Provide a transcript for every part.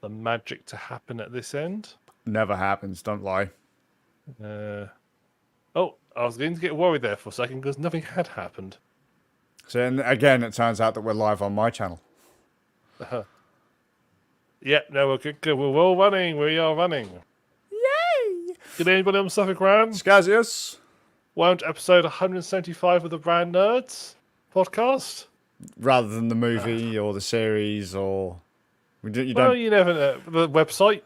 the magic to happen at this end. Never happens, don't lie. Oh, I was going to get worried there for a second because nothing had happened. So and again, it turns out that we're live on my channel. Yep, no, we're good. We're all running. We are running. Yay! Did anybody on Suffolk Rand? Scazius. Welcome to episode 175 of the Brand Nerds podcast. Rather than the movie or the series or... You Well, don't... you never know. The website.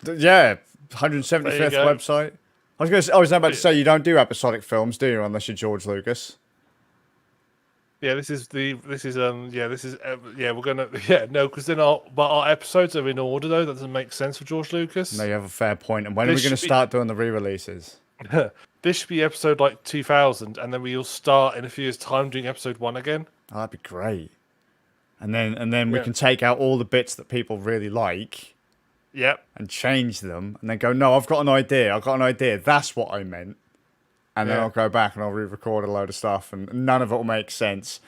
Yeah, 175th There you go. website. I was about to say, you don't do episodic films, do you, unless you're George Lucas? Yeah, we're gonna, because then our episodes are in order though. That doesn't make sense for George Lucas. No, you have a fair point. And when are we going to start doing the re-releases? This should be episode like 2000, and then we'll start in a few years' time doing episode 1 again. Oh, that'd be great. And then we can take out all the bits that people really like. Yep. And change them, and then go, no, I've got an idea. That's what I meant. And then I'll go back and I'll re-record a load of stuff, and none of it will make sense,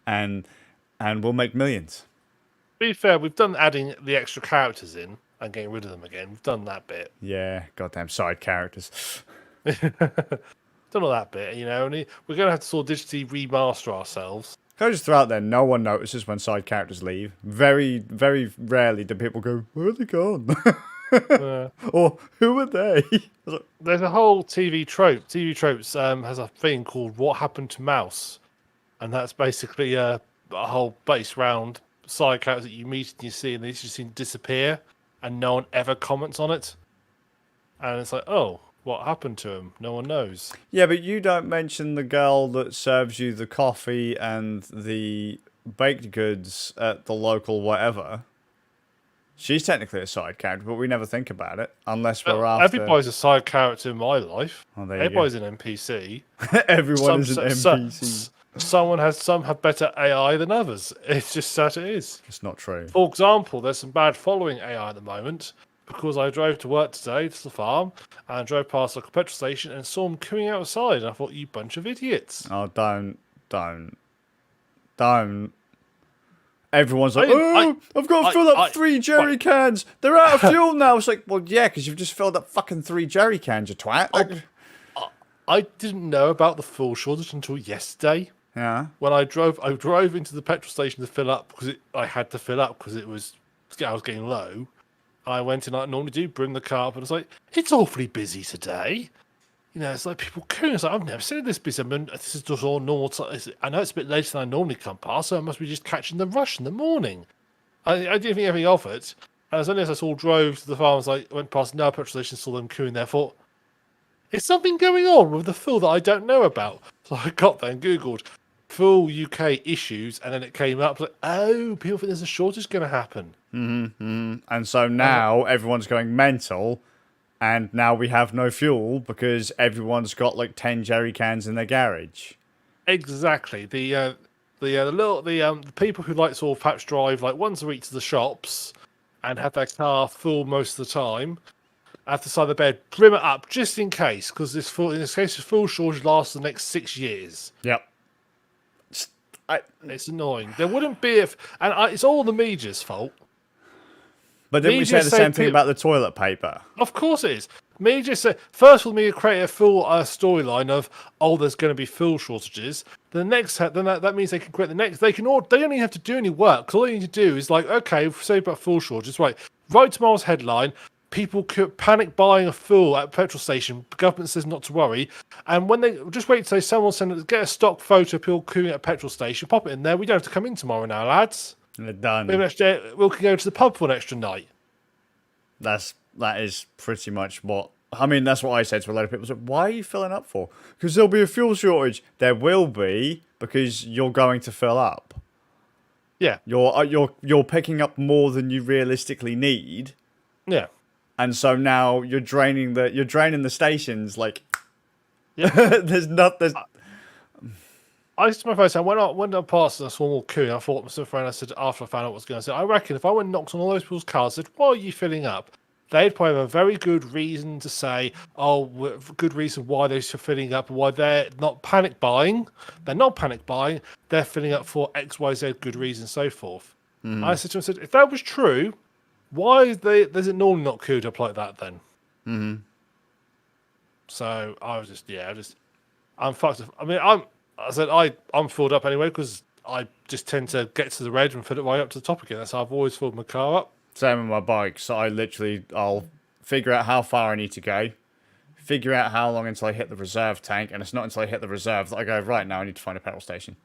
and we'll make millions. To be fair, we've done adding the extra characters in and getting rid of them again. We've done that bit. Yeah, goddamn side characters. Done all that bit, and we're going to have to sort of digitally remaster ourselves. Can I just throw out there, no one notices when side characters leave. Very, very rarely do people go, where are they gone? Or, who are they? There's a whole TV trope. TV Tropes has a thing called What Happened to Mouse. And that's basically a whole base round side characters that you meet and you see, and they just seem to disappear, and no one ever comments on it. And it's like, oh, what happened to him? No one knows. Yeah, but you don't mention the girl that serves you the coffee and the baked goods at the local whatever. She's technically a side character, but we never think about it unless we're after... Everybody's a side character in my life. Oh, Everybody's an NPC. Everyone is an NPC. Some have better AI than others. It's just that it is. It's not true. For example, there's some bad following AI at the moment. Because I drove to work today to the farm and drove past like a petrol station and saw them queuing outside. And I thought, you bunch of idiots. Oh, don't. Everyone's like, I've got to fill up 3 jerry cans. They're out of fuel now. It's like, well, yeah, because you've just filled up fucking 3 jerry cans, you twat. I didn't know about the fuel shortage until yesterday. Yeah. When I drove into the petrol station to fill up because I had to fill up because I was getting low. I went in like I normally do, bring the car up, and it's like, it's awfully busy today. It's like people queuing. It's like, I've never seen it this busy. I mean, this is just all normal. I know it's a bit later than I normally come past, so I must be just catching the rush in the morning. I didn't think anything of it. And as only as I saw drove to the farm, I was like, went past another petrol station, saw them queuing there, thought, is something going on with the fuel that I don't know about? So I got there and Googled full UK issues, and then it came up like, oh, people think there's a shortage going to happen. And so now everyone's going mental, and now we have no fuel because everyone's got like 10 jerry cans in their garage. Exactly. The people who like sort of perhaps drive like once a week to the shops and have their car full most of the time have to side of the bed, trim it up just in case, because in this case, the full shortage lasts the next 6 years. Yep. It's annoying. There wouldn't be it's all the media's fault. But didn't we say the same thing about the toilet paper? Of course it is. Media said first will media create a full storyline of there's going to be fuel shortages. That means they can create the next. They don't even have to do any work. Cause all they need to do is like, okay, say about fuel shortages, right? Write tomorrow's headline. People could panic buying a fuel at a petrol station. The government says not to worry. And when they just wait to say someone get a stock photo of people queuing at a petrol station, pop it in there. We don't have to come in tomorrow now, lads. They're done. We can go to the pub for an extra night. That is pretty much what... I mean, that's what I said to a lot of people. So why are you filling up for? Because there'll be a fuel shortage. There will be, because you're going to fill up. Yeah. You're picking up more than you realistically need. Yeah. And so now you're draining the stations like... Yeah. I used to my face. I went up past a small queue. And I thought to myself, I said after I found out what was going on, I said, I reckon if I went and knocked on all those people's cars, I said, "Why are you filling up?" They'd probably have a very good reason to say, good reason why they're filling up, why they're not panic buying. They're not panic buying. They're filling up for X, Y, Z, good reason, so forth. I said to him, if that was true, Why does it normally not queued up like that then? Mm-hmm. So I was I'm fucked. I mean, I'm filled up anyway because I just tend to get to the red and fill it right up to the top again. That's how I've always filled my car up. Same with my bike. So I'll figure out how far I need to go, figure out how long until I hit the reserve tank, and it's not until I hit the reserve that I go, right, now I need to find a petrol station.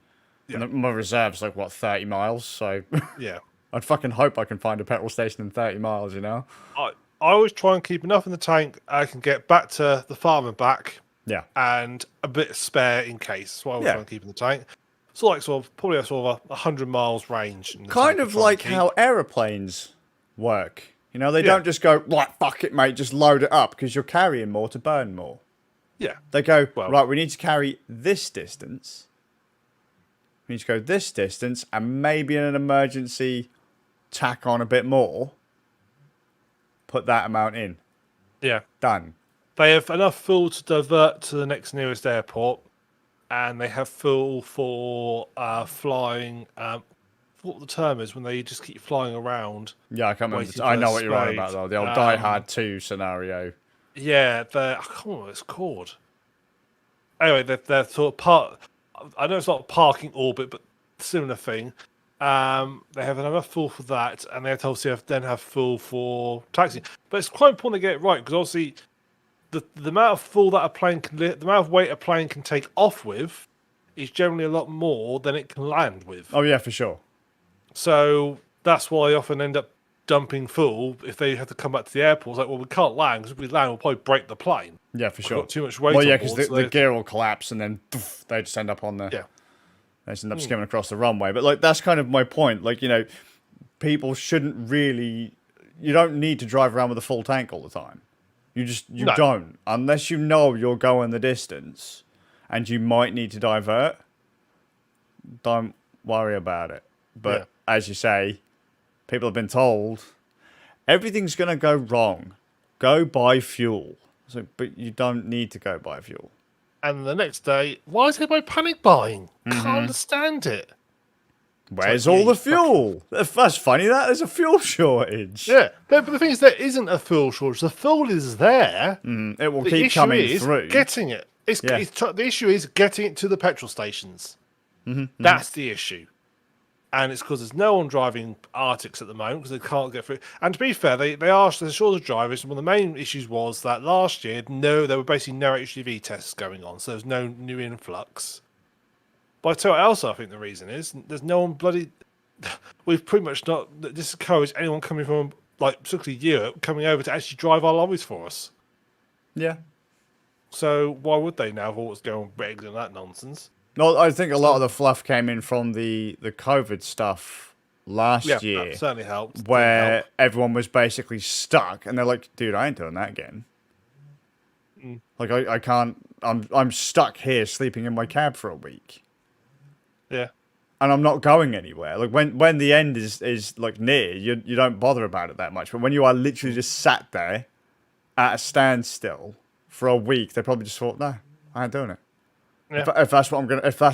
Yeah. And my reserve's like, what, 30 miles? So Yeah. I'd fucking hope I can find a petrol station in 30 miles, you know? I always try and keep enough in the tank I can get back to the farm and back, Yeah. and a bit spare in case. That's what I always Yeah. try and keep in the tank. So like probably a sort of 100 miles range. In the Kind tank of to try and like keep. how aeroplanes work. You know, they Yeah. don't just go, right, fuck it, mate, just load it up because you're carrying more to burn more. Yeah. They go, Well- right, we need to carry this distance. We need to go this distance and maybe in an emergency tack on a bit more. Put that amount in. Yeah. Done. They have enough fuel to divert to the next nearest airport, and they have fuel for flying. What the term is when they just keep flying around. Yeah, I can't remember. Waiting I for know a what you're on spade. about, though. The old Die Hard 2 scenario. Yeah, I can't remember what it's called. Anyway, they're sort of part. I know it's not a parking orbit, but similar thing. They have enough fuel for that, and they obviously then have fuel for taxi. But it's quite important to get it right because obviously the amount of fuel that a plane can, the amount of weight a plane can take off with, is generally a lot more than it can land with. Oh, yeah, for sure. So that's why they often end up dumping fuel if they have to come back to the airport. It's like, well, we can't land because if we land, we'll probably break the plane. Yeah, for We've sure. got too much weight. Well, yeah, on because board, the gear will collapse and then they just end up on the... Yeah. They just end up skimming across the runway. But, like, that's kind of my point. Like, you know, people shouldn't really... You don't need to drive around with a full tank all the time. You No. don't. Unless you know you're going the distance and you might need to divert, don't worry about it. But, as you say, people have been told, everything's going to go wrong. Go buy fuel. So, but you don't need to go buy fuel. And the next day, why is everybody panic buying? Can't understand it. Where's like, all yeah, the you fuel? That's funny, that. There's a fuel shortage. Yeah, but the thing is, there isn't a fuel shortage. The fuel is there. It will The keep issue coming is through. getting it. The issue is getting it to the petrol stations. That's the issue. And it's because there's no one driving Arctics at the moment because they can't get through. And to be fair, they asked the shortage of drivers. And one of the main issues was that last year, there were basically no HGV tests going on, so there's no new influx. But I tell you what else I think the reason is there's no one bloody. We've pretty much not discouraged anyone coming from, like, particularly Europe, coming over to actually drive our lorries for us. Yeah. So why would they now, with all what's going on with Brexit and that nonsense? No, I think a lot of the fluff came in from the COVID stuff last year. That certainly helped. Didn't Where help. everyone was basically stuck, and they're like, "Dude, I ain't doing that again." Like, I can't. I'm stuck here sleeping in my cab for a week, Yeah. and I'm not going anywhere. Like when the end is like near, you don't bother about it that much. But when you are literally just sat there at a standstill for a week, they probably just thought, "No, I ain't doing it." Yeah. If that's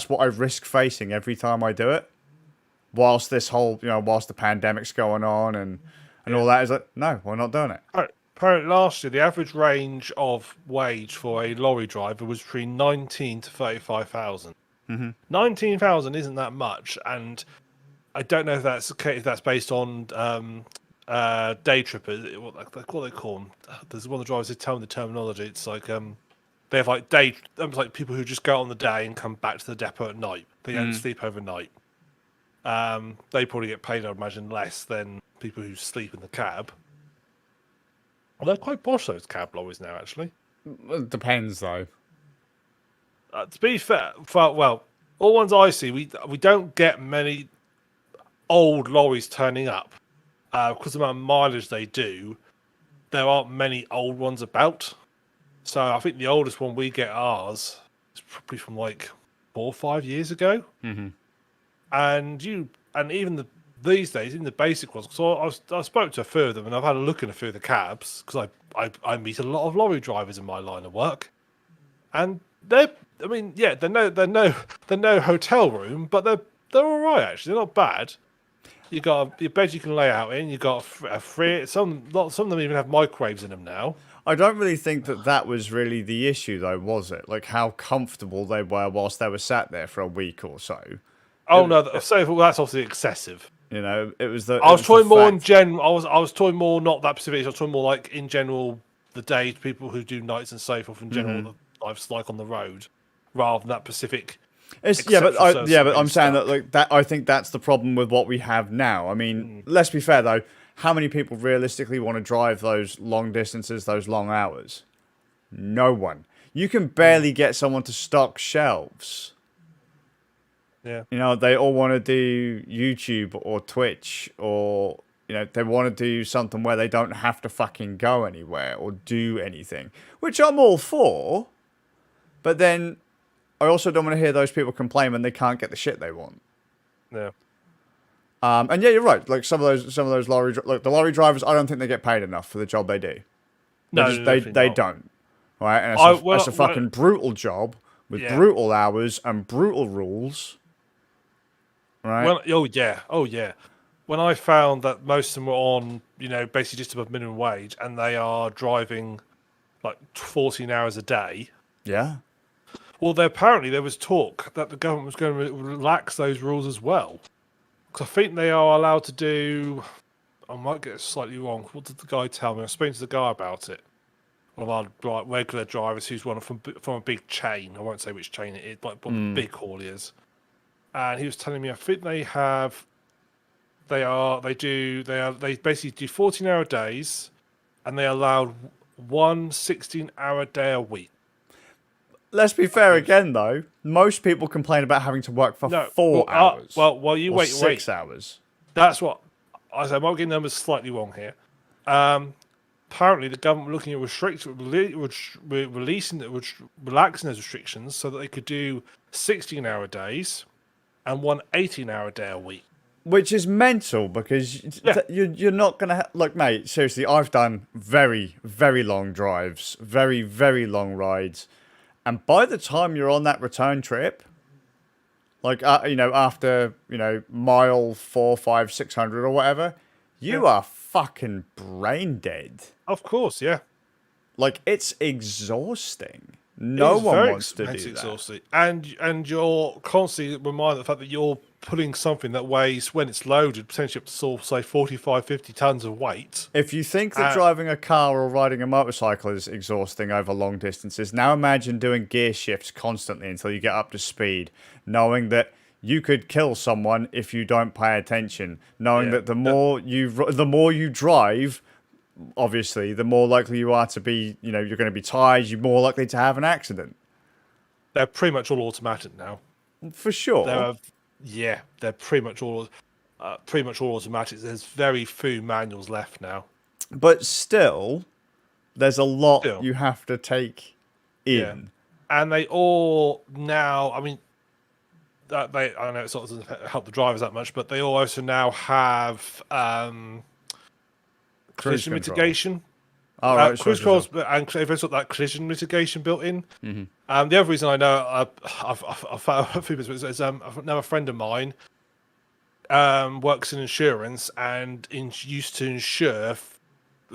what I risk facing every time I do it, whilst this whole, whilst the pandemic's going on and all that, is like, no, we're not doing it. Apparently last year, the average range of wage for a lorry driver was between 19 to 35,000. 19,000 isn't that much, and I don't know if that's based on day trippers. What they call them? There's one of the drivers who tell me the terminology. It's like they have like like people who just go on the day and come back to the depot at night. They don't sleep overnight. They probably get paid, I'd imagine, less than people who sleep in the cab. Well, they're quite posh, those cab lorries now, actually. It depends, though. To be fair, well, all ones I see, we don't get many old lorries turning up. Because of the amount of mileage they do, there aren't many old ones about. So I think the oldest one we get ours is probably from like 4 or 5 years ago. And even these days, in the basic ones, so I spoke to a few of them, and I've had a look in a few of the cabs because I meet a lot of lorry drivers in my line of work, and they're no hotel room, but they're all right actually. They're not bad. You got your bed you can lay out in. You got a free. Some of them even have microwaves in them now. I don't really think that was really the issue, though, was it? Like how comfortable they were whilst they were sat there for a week or so. Oh no, so well, that's obviously excessive. You know, it was the. I was talking more in fact... general. I was talking more not that specific. I was talking more like in general the day people who do nights and so forth in general the life's like on the road, rather than that specific. But I'm saying that like that. I think that's the problem with what we have now. I mean, let's be fair though. How many people realistically want to drive those long distances, those long hours? No one. You can barely get someone to stock shelves. Yeah. You know, they all want to do YouTube or Twitch or, you know, they want to do something where they don't have to fucking go anywhere or do anything, which I'm all for. But then I also don't want to hear those people complain when they can't get the shit they want. Yeah. And yeah, you're right. Like some of those lorry, like the lorry drivers, I don't think they get paid enough for the job they do. They don't. Right, and it's a fucking brutal job with brutal hours and brutal rules. Right. Well, oh yeah. When I found that most of them were on, you know, basically just above minimum wage, and they are driving like 14 hours a day. Yeah. Well, apparently there was talk that the government was going to relax those rules as well. Because I think they are allowed to do. I might get it slightly wrong. What did the guy tell me? I was speaking to the guy about it. One of our regular drivers who's one from a big chain. I won't say which chain it is, but the big hauliers. And he was telling me, I think they basically do 14-hour days, and they allow one 16-hour day a week. Let's be fair again, though. Most people complain about having to work for 4 hours. You wait. 6 hours. That's what I said. I might get numbers slightly wrong here. Apparently, the government were looking at relaxing those restrictions so that they could do 16-hour days and one 18-hour day a week. Which is mental because you're not going to... Look, mate, seriously, I've done very, very long drives, very, very long rides. And by the time you're on that return trip, like, after, mile 4, 5, 600 or whatever, you are fucking brain dead. Of course, yeah. Like, it's exhausting. No one wants to do that. And you're constantly reminded of the fact that you're putting something that weighs, when it's loaded, potentially up to, say, 45, 50 tons of weight. If you think that driving a car or riding a motorcycle is exhausting over long distances, now imagine doing gear shifts constantly until you get up to speed, knowing that you could kill someone if you don't pay attention, knowing that the more you drive, obviously, the more likely you are to be, you're going to be tired, you're more likely to have an accident. They're pretty much all automatic now. For sure. They're pretty much all automatic. There's very few manuals left now. But still, there's a lot you have to take in. Yeah. And they all now, I mean, I know it sort of doesn't help the drivers that much, but they all also now have collision mitigation. All right, cruise controls, and they've got that collision mitigation built in. Mm-hmm. The other reason I know I've found a few bits is another friend of mine works in insurance and used to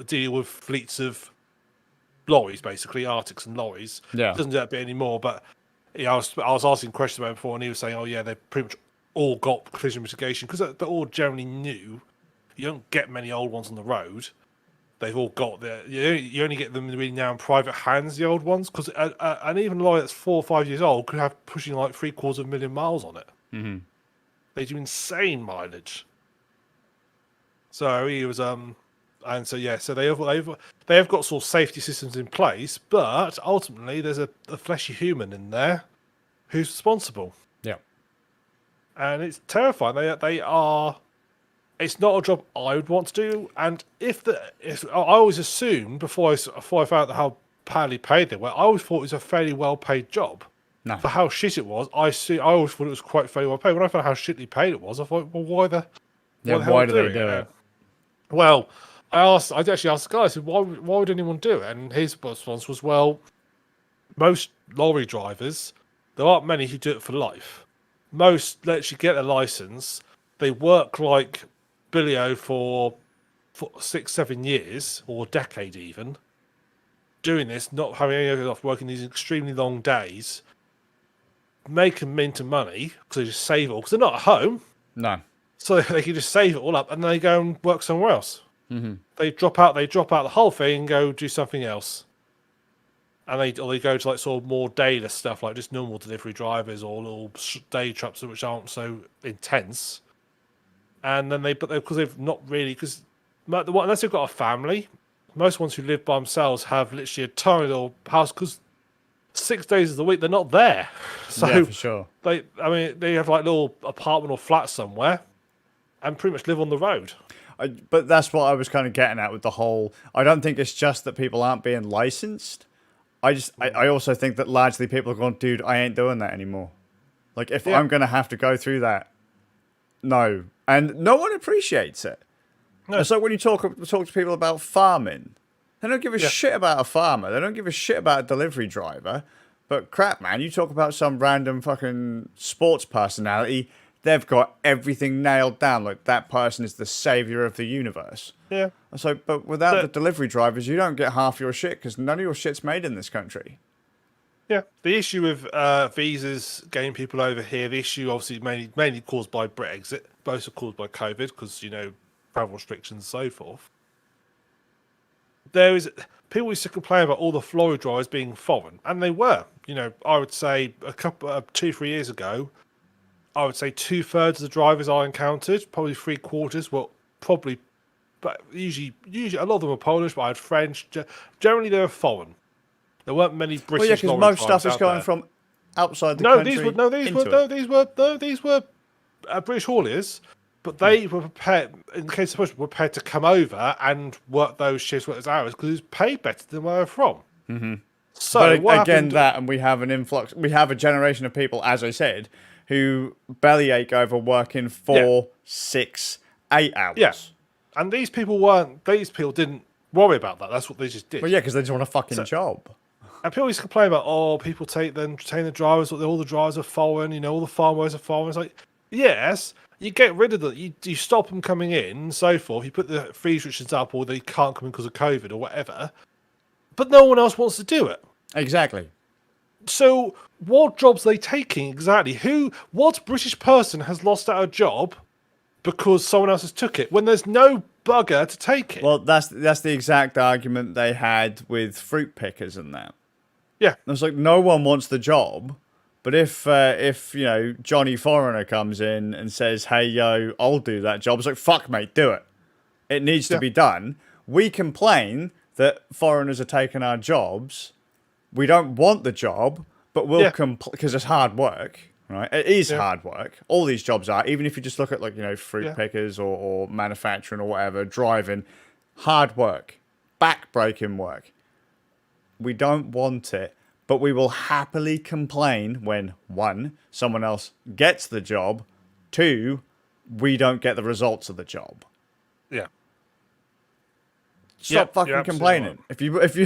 deal with fleets of lorries, basically Arctics and lorries. Yeah, doesn't do that bit anymore. But I was asking questions about it before, and he was saying, "Oh yeah, they've pretty much all got collision mitigation because they're all generally new. You don't get many old ones on the road." They've all got you only get them really now in private hands, the old ones, because and even a lorry that's 4 or 5 years old could have pushing like 750,000 miles on it. Mm-hmm. They do insane mileage. So he was so they have got sort of safety systems in place, but ultimately there's a fleshy human in there who's responsible. Yeah, and it's terrifying. They are. It's not a job I would want to do, and I always assumed before I found out how badly paid they were, I always thought it was a fairly well paid job. No. For how shit it was, I always thought it was quite fairly well paid. When I found out how shitly paid it was, I thought, well, why the hell do they do it? Well, I actually asked the guy, I said, why would anyone do it? And his response was, well, most lorry drivers, there aren't many who do it for life. Most actually get a license. They work like bilio for 6, 7 years, or a decade even, doing this, not having any of it off, working these extremely long days, making mint of money because they just save it all because they're not at home, No. so they can just save it all up and then they go and work somewhere else. Mm-hmm. They drop out the whole thing and go do something else. And they go to like sort of more daily stuff, like just normal delivery drivers or little day trucks which aren't so intense. And then because they've not really, because unless they've got a family, most ones who live by themselves have literally a tiny little house because 6 days of the week they're not there. So Yeah, for sure. they have like little apartment or flat somewhere, and pretty much live on the road. But that's what I was kind of getting at with the whole. I don't think it's just that people aren't being licensed. I also think that largely people are going, dude, I ain't doing that anymore. Like, if I'm going to have to go through that, no. And no one appreciates it. No. It's like when you talk to people about farming. They don't give a shit about a farmer. They don't give a shit about a delivery driver. But crap, man, you talk about some random fucking sports personality, they've got everything nailed down. Like, that person is the savior of the universe. Yeah. So, but without the delivery drivers, you don't get half your shit because none of your shit's made in this country. Yeah. The issue with visas getting people over here, the issue obviously mainly caused by Brexit, but also caused by COVID because, travel restrictions and so forth. People used to complain about all the lorry drivers being foreign, and they were. I would say 2-3 years ago, I would say 2/3 of the drivers I encountered, probably 3/4, but usually a lot of them were Polish, but I had French. Generally, they were foreign. There weren't many British. Well, yeah, because most stuff is going from outside the country. These were British hauliers, but they were prepared. In the case of Push, were prepared to come over and work those shifts, work those hours because it was paid better than where they're from. Mm-hmm. So but again, and we have an influx. We have a generation of people, as I said, who bellyache over working 4, 6, 8 hours. Yeah, and these people didn't worry about that. That's what they just did. Well, yeah, because they just want a fucking job. And people used to complain about, people retain the drivers, all the drivers are foreign, all the farm workers are foreign. It's like, yes, you get rid of them, you stop them coming in and so forth. You put the free restrictions up, or they can't come in because of COVID or whatever. But no one else wants to do it. Exactly. So what jobs are they taking exactly? What British person has lost out a job because someone else has took it when there's no bugger to take it? Well, that's the exact argument they had with fruit pickers and that. Yeah. It's like no one wants the job, but if Johnny Foreigner comes in and says, "Hey yo, I'll do that job," it's like, "Fuck mate, do it. It needs to be done." We complain that foreigners are taking our jobs. We don't want the job, but we'll complain because it's hard work, right? It is hard work. All these jobs are, even if you just look at fruit pickers or manufacturing or whatever, driving, hard work, back-breaking work. We don't want it, but we will happily complain when 1, someone else gets the job, 2, we don't get the results of the job. Yeah. Stop fucking complaining. Right. If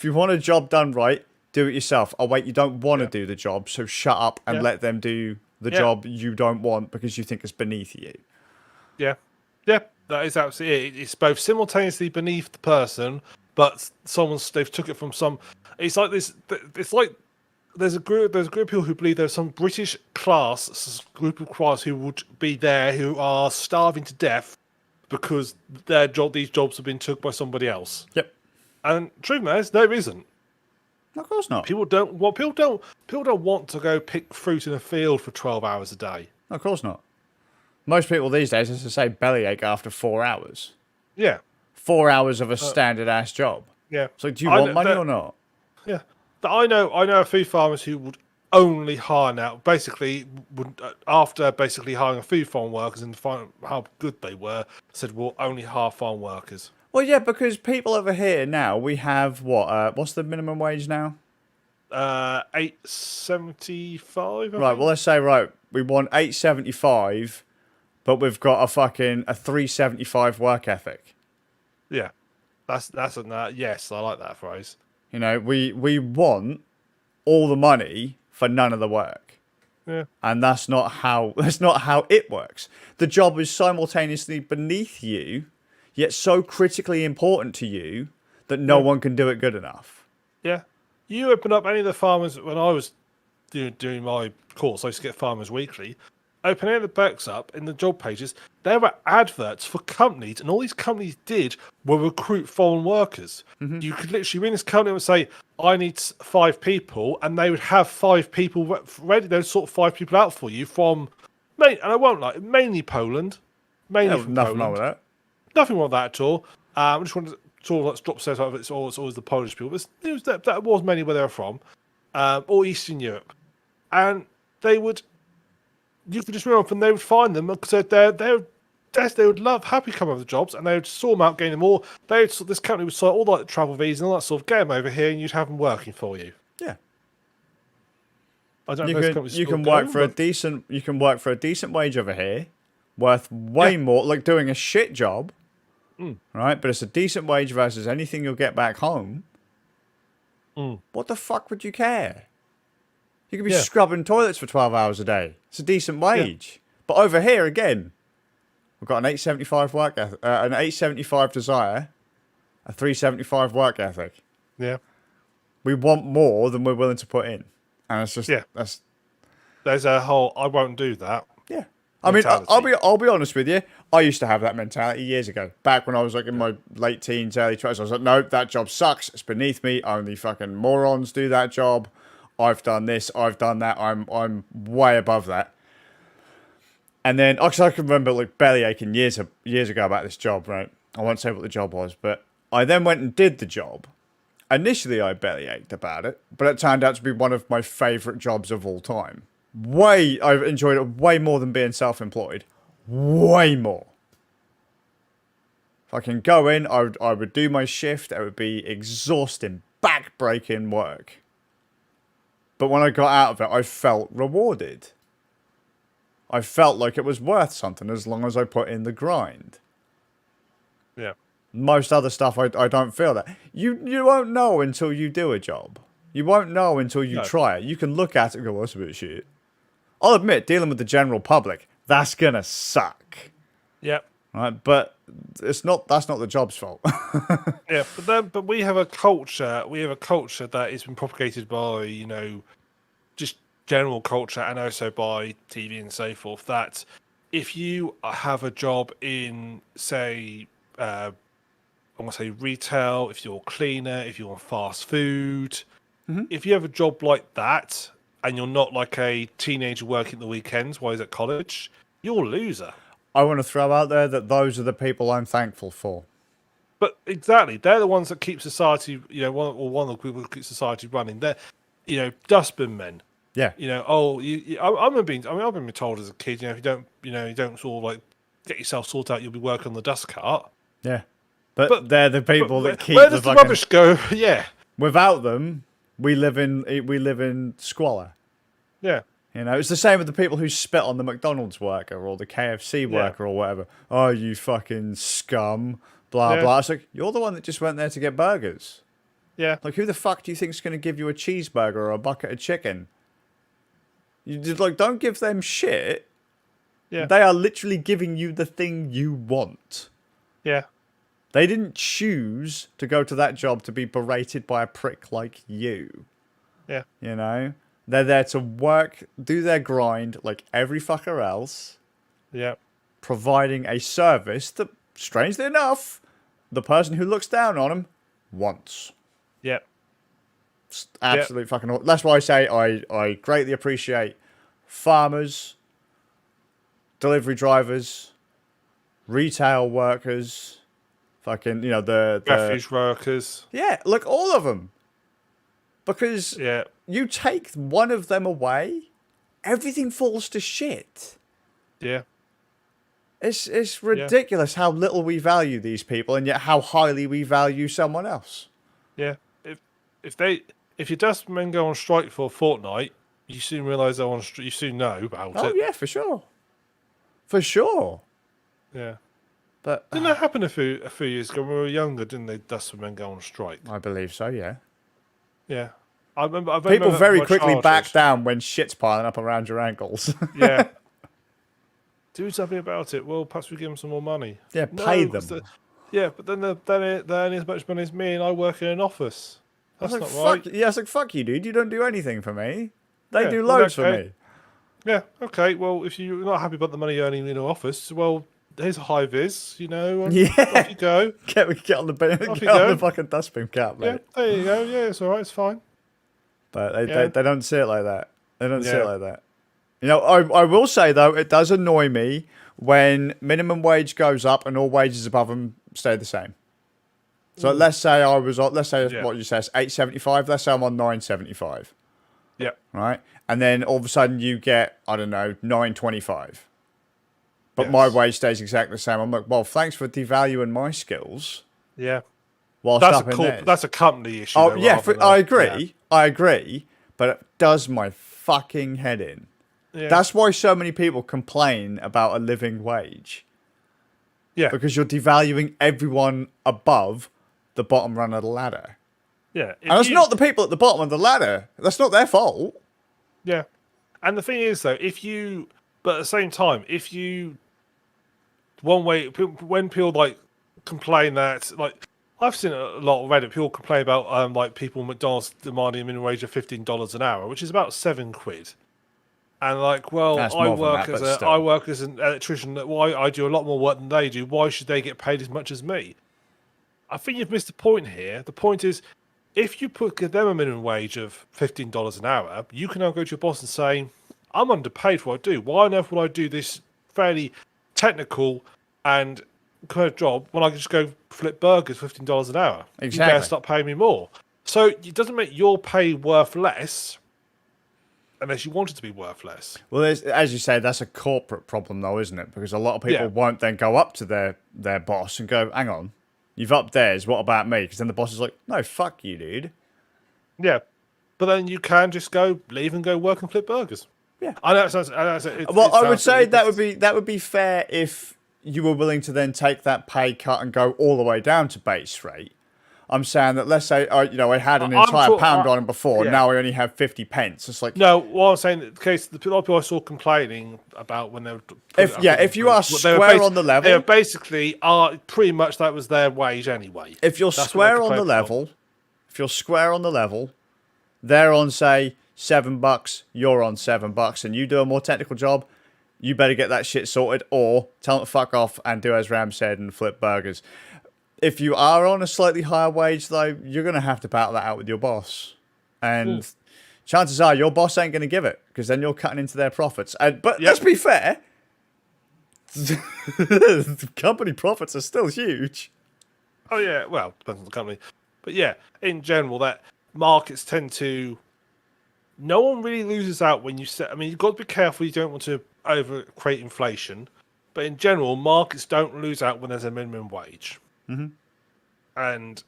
you want a job done right, do it yourself. Oh wait, you don't want to do the job, so shut up and let them do the job you don't want because you think it's beneath you. Yeah. Yeah, that is absolutely it. It's both simultaneously beneath the person, but they've took it from some. It's like this. It's like there's a group of people who believe there's some British group of class who would be there who are starving to death because these jobs have been took by somebody else. Yep. And truth is, there isn't. Of course not. People don't want to go pick fruit in a field for 12 hours a day. Of course not. Most people these days, as I say, bellyache after 4 hours. Yeah. 4 hours of a standard ass job. Yeah. So do you want money or not? Yeah. I know a few farmers who would only hire now, after hiring a few farm workers and find how good they were, said we'll only hire farm workers. Well, yeah, because people over here now, we have what's the minimum wage now? $8.75. Right. Well, let's say we want $8.75, but we've got a $3.75 work ethic. Yeah, that's yes, I like that phrase. We want all the money for none of the work. Yeah. And that's not how it works. The job is simultaneously beneath you, yet so critically important to you that no Yeah. one can do it good enough. Yeah. You open up any of the farmers when I was doing my course, I used to get Farmers Weekly. Open any of the books up in the job pages, there were adverts for companies, and all these companies did were recruit foreign workers. You could literally ring this company and say, I need 5 people, and they would have 5 people ready. They'd sort 5 people out for you from, and I won't lie, mainly Poland. Mainly Yeah, from nothing wrong Poland. with that. Nothing wrong with that at all. I just wanted to sort of drop stereotype of it's always the Polish people. But that was mainly where they're from, or Eastern Europe. And you could just ring up and they would find them because they would happy come over the jobs, and they would sort them out, gain them more. This company would sort all like the travel visas and all that sort of, get them over here, and you'd have them working for you. Yeah. I don't know if those companies You still can go, work for but a decent wage over here, worth way more, like doing a shit job, right? But it's a decent wage versus anything you'll get back home. What the fuck would you care? You could be scrubbing toilets for 12 hours a day. It's a decent wage. But over here again, we've got an 875 work ethic, an 875 desire, a 375 work ethic. Yeah. We want more than we're willing to put in, and it's just There's a whole I won't do that. Yeah. I mean, I'll be honest with you. I used to have that mentality years ago. Back when I was like in my late teens, early 20s, I was like, no, that job sucks. It's beneath me. Only fucking morons do that job. I've done this. I've done that. I'm way above that. And then, actually, I can remember like belly aching years ago about this job. Right? I won't say what the job was, but I then went and did the job. Initially, I belly ached about it, but it turned out to be one of my favourite jobs of all time. I've enjoyed it way more than being self-employed. Way more. If I can go in, I would do my shift. It would be exhausting, back-breaking work. But when I got out of it, I felt rewarded. I felt like it was worth something as long as I put in the grind. Yeah. Most other stuff, I don't feel that. You won't know until you do a job. You won't know until you try it. You can look at it and go, well, that's a bit of shit. I'll admit, dealing with the general public, that's going to suck. Yep. Right? But that's not the job's fault. Yeah, but we have a culture. We have a culture that has been propagated by just general culture, and also by TV and so forth. That if you have a job in, say, I want to say retail, if you're a cleaner, if you're on fast food, if you have a job like that, and you're not like a teenager working the weekends while he's at college, you're a loser. I want to throw out there that those are the people I'm thankful for. But exactly, they're the ones that keep society, one of the people who keep society running. They're, dustbin men. Yeah. I've been told as a kid, if you don't sort of like get yourself sorted out, you'll be working on the dust cart. Yeah. But they're the people that keep where does the rubbish go? Yeah. Without them, we live in squalor. Yeah. It's the same with the people who spit on the McDonald's worker or the KFC worker or whatever. Oh, you fucking scum. Blah, blah. It's like, you're the one that just went there to get burgers. Yeah. Like, who the fuck do you think is going to give you a cheeseburger or a bucket of chicken? You just, don't give them shit. Yeah. They are literally giving you the thing you want. Yeah. They didn't choose to go to that job to be berated by a prick like you. Yeah. They're there to work, do their grind like every fucker else. Yeah. Providing a service that, strangely enough, the person who looks down on them wants. Yeah. It's absolutely fucking. That's why I say I greatly appreciate farmers, delivery drivers, retail workers, fucking the refuge workers. Yeah, like all of them. Because you take one of them away, everything falls to shit. Yeah. It's ridiculous how little we value these people, and yet how highly we value someone else. Yeah. If your dustmen go on strike for a fortnight, you soon realise they're on strike. You soon know about it. Oh yeah, for sure. For sure. Yeah. But didn't that happen a few years ago when we were younger? Didn't they? Dustmen go on strike. I believe so. Yeah. Yeah. I remember People that very from my quickly back childhood. down when shit's piling up around your ankles. Yeah. Do something about it. Well, perhaps we give them some more money. Yeah, No, pay 'cause them. yeah, but then they're earning as much money as me, and I work in an office. I was That's like, not right. fuck. Yeah, I was like, fuck you, dude. You don't do anything for me. They Yeah, do well, loads for okay. me. Yeah, okay. Well, if you're not happy about the money you're earning in an office, well, here's a high vis, and off Yeah. you go. Get on the Off get you on the go. fucking dustbin cap, Yeah, mate. there you go. Yeah, it's all right. It's fine. But Yeah. they don't see it like that. They don't see it Yeah. like that. You know, I will say though, it does annoy me when minimum wage goes up and all wages above them stay the same. So let's say I was on, let's say Yeah. what you say is 8.75. Let's say I'm on 9.75, Yeah. right? And then all of a sudden you get, I don't know, 9.25. But my Yes. wage stays exactly the same. I'm like, well, thanks for devaluing my skills Yeah. whilst That's up in theirs. that's a company issue. Oh though, yeah, rather than I yeah. agree, but it does my fucking head in. Yeah. That's why so many people complain about a living wage, Yeah. because you're devaluing everyone above the bottom rung of the ladder. Yeah. And it's not the people at the bottom of the ladder. That's not their fault. Yeah. And the thing is, though, but at the same time, when people like complain that, like, I've seen a lot of Reddit people complain about, like, people at McDonald's demanding a minimum wage of $15 an hour, which is about £7. And like, well, That's more than that, but still. I work as an electrician. Why I do a lot more work than they do. Why should they get paid as much as me? I think you've missed the point here. The point is, if you give them a minimum wage of $15 an hour, you can now go to your boss and say, I'm underpaid for what I do. Why on earth would I do this fairly technical and kind of job when I can just go flip burgers $15 an hour? Exactly. You better start paying me more. So it doesn't make your pay worth less unless you want it to be worth less. Well, as you say, that's a corporate problem, though, isn't it? Because a lot of people Yeah. won't then go up to their boss and go, hang on, you've upped theirs, what about me? Because then the boss is like, no, fuck you, dude. Yeah. But then you can just leave and go work and flip burgers. Yeah. I know. I would say that would be fair if you were willing to then take that pay cut and go all the way down to base rate. I'm saying that, let's say, I had an entire pound on him before, yeah. now I only have 50 pence. It's like, No, what I'm saying, the case, a lot of people I saw complaining about when they were... if you are square on the level... They were basically, pretty much that was their wage anyway. If you're square on the level, they're on, say, $7, you're on $7, and you do a more technical job, you better get that shit sorted, or tell them to fuck off and do as Ram said and flip burgers. If you are on a slightly higher wage, though, you're going to have to battle that out with your boss. And chances are your boss ain't going to give it, because then you're cutting into their profits. But let's be fair, the company profits are still huge. Oh, yeah, well, depends on the company. But yeah, in general, that markets tend to... No one really loses out when you set... I mean, you've got to be careful you don't want to create inflation. But in general, markets don't lose out when there's a minimum wage. Mm-hmm. And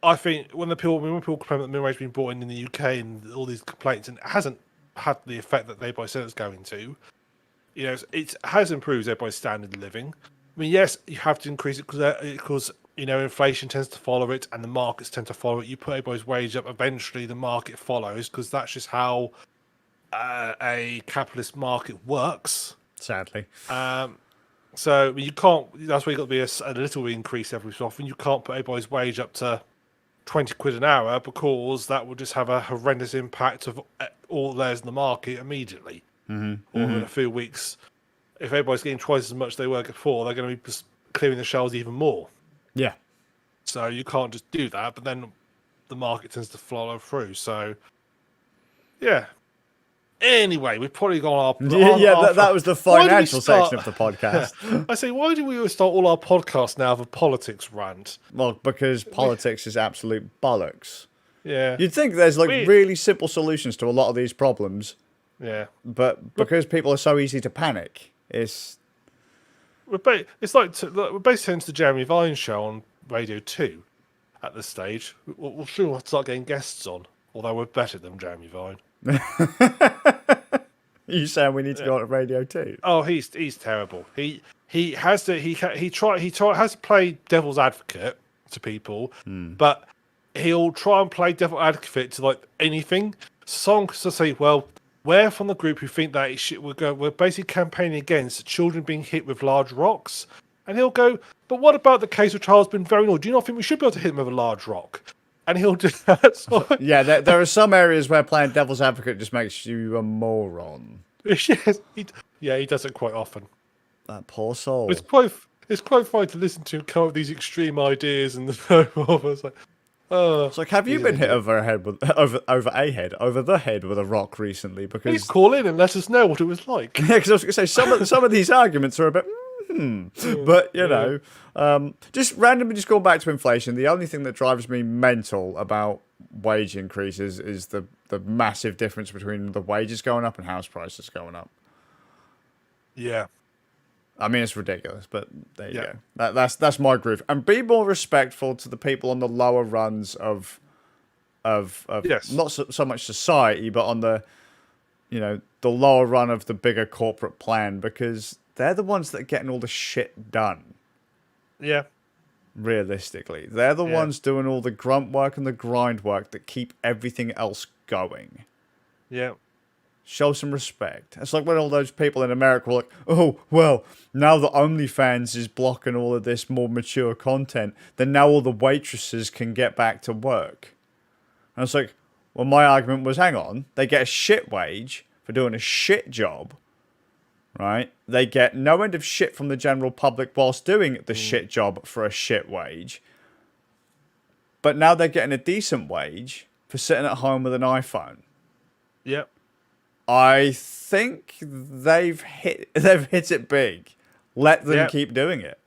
I think when people complain that the minimum wage has been brought in the UK and all these complaints, and it hasn't had the effect that everybody said it's going to, it has improved everybody's standard of living. I mean, yes, you have to increase it because inflation tends to follow it, and the markets tend to follow it. You put everybody's wage up, eventually the market follows, because that's just how a capitalist market works. Sadly. So you can't. That's why you got to be a little increase every so often. You can't put everybody's wage up to £20 an hour, because that will just have a horrendous impact of all theirs in the market immediately. Mm-hmm. Or in a few weeks, if everybody's getting twice as much they were before, they're going to be just clearing the shelves even more. Yeah. So you can't just do that. But then the market tends to follow through. So yeah. Anyway, we've probably gone that was the financial section of the podcast. I say, why do we always start all our podcasts now with a politics rant? Well, because politics is absolute bollocks. Yeah. You'd think there's really simple solutions to a lot of these problems. Yeah. But because people are so easy to panic, it's like we're basically into the Jeremy Vine show on Radio 2 at this stage. We'll soon start getting guests on, although we're better than Jeremy Vine. You saying we need to go on to Radio 2? Oh, he's terrible. He has to play devil's advocate to people, but he'll try and play devil advocate to like anything. Someone could say, well, we're from the group who think that we're basically campaigning against children being hit with large rocks. And he'll go, but what about the case of child's been very old? Do you not think we should be able to hit them with a large rock? And he'll do that. Yeah, there are some areas where playing devil's advocate just makes you a moron. Yes, he does it quite often. That poor soul. It's quite fun to listen to him come up with these extreme ideas and it's like, oh. It's like, have you been hit over the head with a rock recently? Because Please call in and let us know what it was like. yeah, because I was going to say some of these arguments are a bit. But you know, just randomly, just going back to inflation. The only thing that drives me mental about wage increases is the massive difference between the wages going up and house prices going up. Yeah. I mean, it's ridiculous, but there you go. That's my groove. And be more respectful to the people on the lower runs of Yes. not so much society, but on the the lower run of the bigger corporate plan, because they're the ones that are getting all the shit done. Yeah. Realistically, they're the ones doing all the grunt work and the grind work that keep everything else going. Yeah. Show some respect. It's like when all those people in America were like, oh, well, now that OnlyFans is blocking all of this more mature content, then now all the waitresses can get back to work. And it's like, well, my argument was, hang on, they get a shit wage for doing a shit job, right? They get no end of shit from the general public whilst doing the shit job for a shit wage. But now they're getting a decent wage for sitting at home with an iPhone. Yep. I think they've hit it big. Let them keep doing it.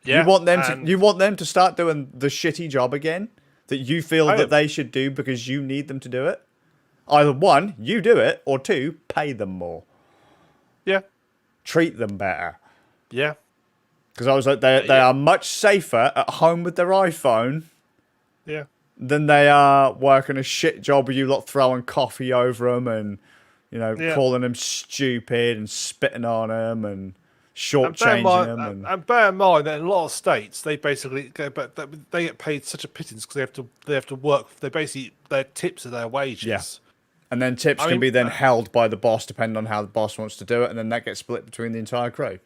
Yeah. You want them to start doing the shitty job again that you feel that they should do because you need them to do it. Either one, you do it, or two, pay them more. Yeah. Treat them better. Yeah. Because I was like, they are much safer at home with their iPhone. Yeah. Than they are working a shit job with you lot throwing coffee over them and calling them stupid and spitting on them and shortchanging them. And bear in mind that in a lot of states, they basically they get paid such a pittance because they have to work. Their tips are their wages. Yeah. And then tips can be then held by the boss depending on how the boss wants to do it, and then that gets split between the entire crew.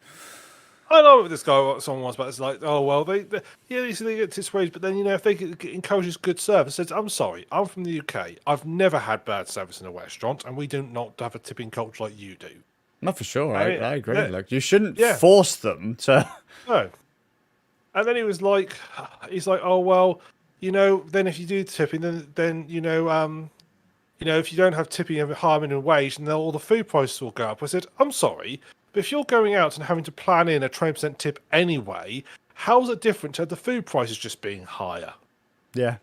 I know what this guy, someone was, but it's like, oh well, they get tips wage, but then if they encourages good service, says, I'm sorry, I'm from the UK, I've never had bad service in a restaurant, and we do not have a tipping culture like you do. Not for sure, I agree. Yeah. Like, you shouldn't force them to. No. And then he's like, oh well, then if you do tipping, then if you don't have tipping of higher minimum wage, then all the food prices will go up. I said, I'm sorry, but if you're going out and having to plan in a 20% tip anyway, how is it different to the food prices just being higher? Yeah.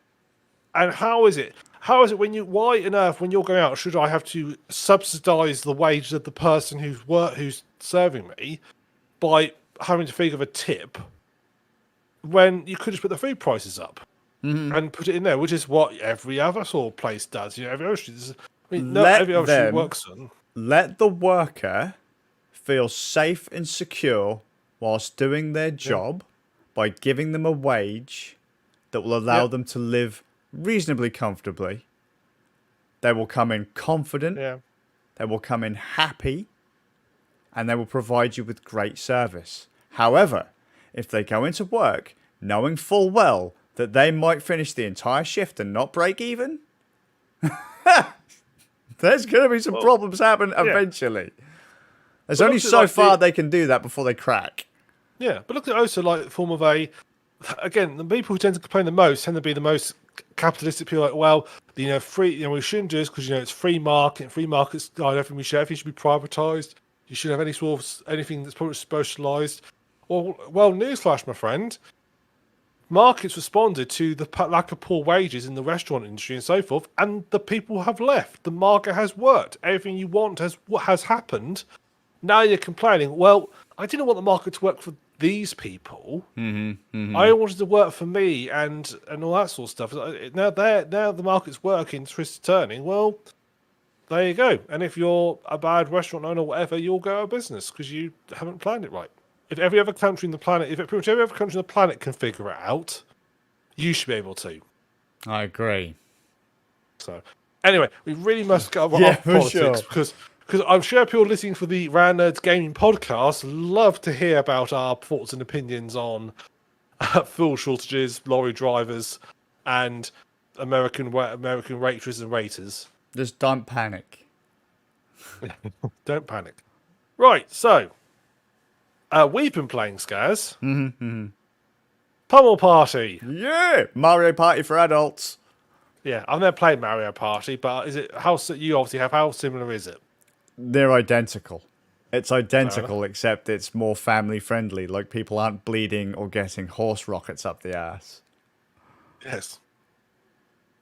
And how is it why on earth, when you're going out, should I have to subsidise the wages of the person who's serving me by having to think of a tip when you could just put the food prices up and put it in there, which is what every other sort of place does. Every other street, every other street works on. Let the worker feel safe and secure whilst doing their job by giving them a wage that will allow them to live reasonably comfortably. They will come in confident. They will come in happy, and they will provide you with great service. However, if they go into work knowing full well that they might finish the entire shift and not break even, there's going to be some problems happen eventually. There's only so far they can do that before they crack. Yeah, but look at also like the form of again, the people who tend to complain the most tend to be the most capitalistic people. Like, well, free, we shouldn't do this because it's free market. Free markets guide everything we share. Everything should be privatized. You shouldn't have any sort of anything that's probably socialized. Well, newsflash, my friend. Markets responded to the lack of poor wages in the restaurant industry and so forth, and the people have left. The market has worked. Everything you want has happened. Now you're complaining, well, I didn't want the market to work for these people. I wanted to work for me and all that sort of stuff. Now the market's working, twist turning. Well, there you go. And if you're a bad restaurant owner or whatever, you'll go out of business because you haven't planned it right. If every other country on the planet, pretty much every other country on the planet can figure it out, you should be able to. I agree. So, anyway, we really must go Yeah, off for politics sure. because I'm sure people listening for the Ran Nerds Gaming podcast love to hear about our thoughts and opinions on fuel shortages, lorry drivers, and American raters and raters. Just don't panic. Don't panic. Right, so we've been playing Scars. Pummel Party. Yeah, Mario Party for adults. Yeah, I've never played Mario Party, but is it you obviously have? How similar is it? They're identical. It's Fair identical, except it's more family friendly. Like people aren't bleeding or getting horse rockets up the ass. Yes.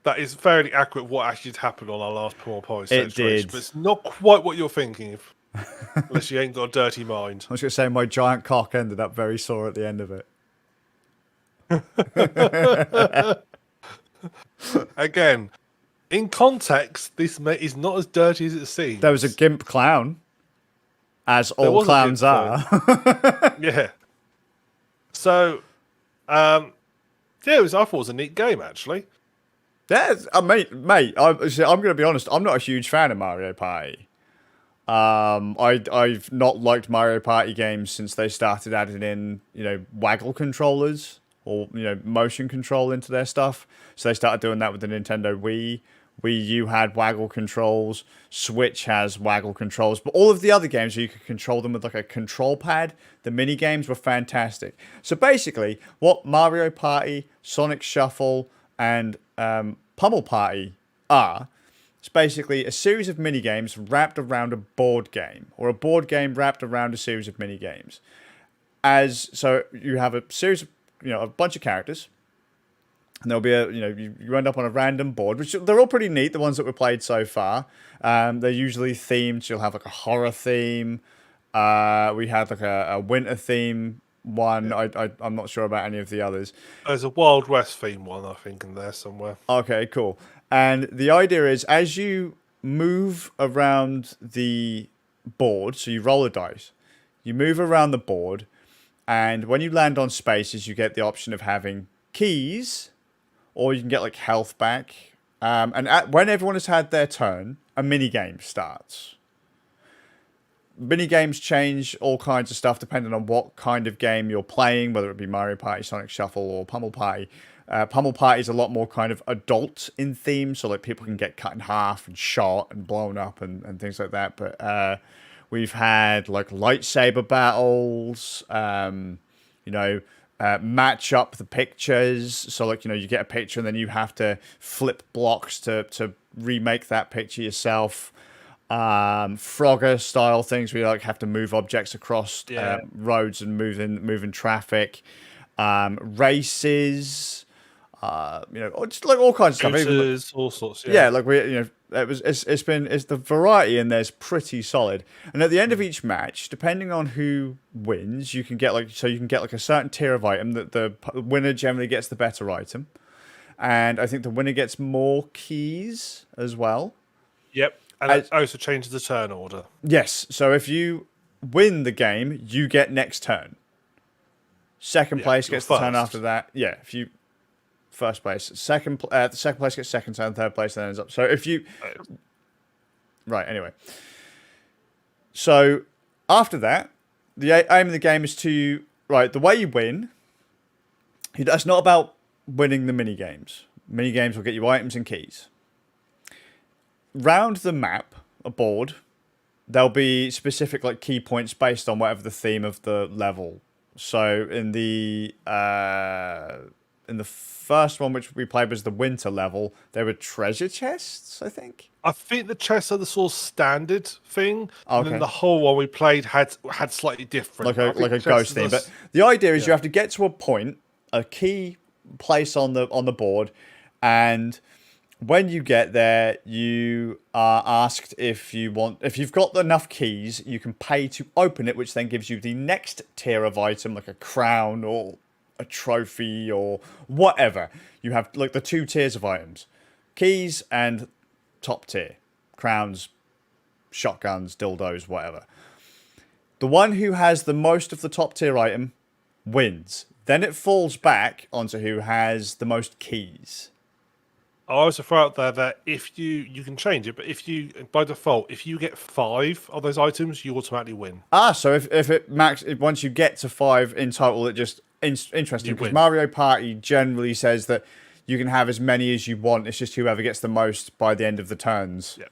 That is fairly accurate what actually happened on our last Pummel Party It situation, did. but it's not quite what you're thinking of. Unless you ain't got a dirty mind. I was going to say my giant cock ended up very sore at the end of it. Again, in context, this is not as dirty as it seems. There was a gimp clown, as all was a clowns gimp are. Yeah. So, yeah, I thought it was a neat game, actually. That's, mate, I'm going to be honest. I'm not a huge fan of Mario Party. I've not liked Mario Party games since they started adding in, waggle controllers or, motion control into their stuff. So they started doing that with the Nintendo Wii. Wii U had waggle controls. Switch has waggle controls. But all of the other games where you could control them with like a control pad, the mini games were fantastic. So basically, what Mario Party, Sonic Shuffle, and Pummel Party are, it's basically a series of mini games wrapped around a board game, or a board game wrapped around a series of mini games. So you have a series of, a bunch of characters, and there'll be you end up on a random board, which they're all pretty neat, the ones that were played so far. They're usually themed. You'll have like a horror theme. We had like a winter theme one. I'm not sure about any of the others. There's a Wild West theme one, I think, in there somewhere. Okay, cool. And the idea is, as you move around the board, so you roll a dice, you move around the board, and when you land on spaces, you get the option of having keys, or you can get like health back. When everyone has had their turn, a mini game starts. Mini games change all kinds of stuff depending on what kind of game you're playing, whether it be Mario Party, Sonic Shuffle, or Pummel Party. Pummel Party is a lot more kind of adult in theme, so like people can get cut in half and shot and blown up and things like that. But we've had like lightsaber battles, match up the pictures. So like, you get a picture and then you have to flip blocks to remake that picture yourself. Frogger style things where you like have to move objects across roads and move in traffic. Races. Just like all kinds of Scooters, stuff. all sorts. Yeah, like it's the variety in there's pretty solid. And at the end of each match, depending on who wins, you can get like a certain tier of item that the winner generally gets the better item. And I think the winner gets more keys as well. Yep. And it also changes the turn order. Yes. So if you win the game, you get next turn. Second place gets the turn after that. Yeah. If you first place, the second place gets second turn, third place then ends up. So if you right, anyway. So after that, the aim of the game is to the way you win. It's not about winning the mini games. Mini games will get you items and keys. Round the map, a board, there'll be specific like key points based on whatever the theme of the level. So in the first one, which we played, was the winter level, there were treasure chests, I think. I think the chests are the sort of standard thing, Okay. and then the whole one we played had slightly different, like a ghost theme. But the idea is you have to get to a point, a key place on the board, and when you get there, you are asked if you've got enough keys, you can pay to open it, which then gives you the next tier of item, like a crown or a trophy or whatever. You have like the two tiers of items, keys and top tier, crowns, shotguns, dildos, whatever. The one who has the most of the top tier item wins. Then it falls back onto who has the most keys. I also throw out there that if you can change it, but if you by default, if you get 5 of those items, you automatically win. So if once you get to 5 in total, it just interesting You because win. Mario Party generally says that you can have as many as you want. It's just whoever gets the most by the end of the turns. Yeah.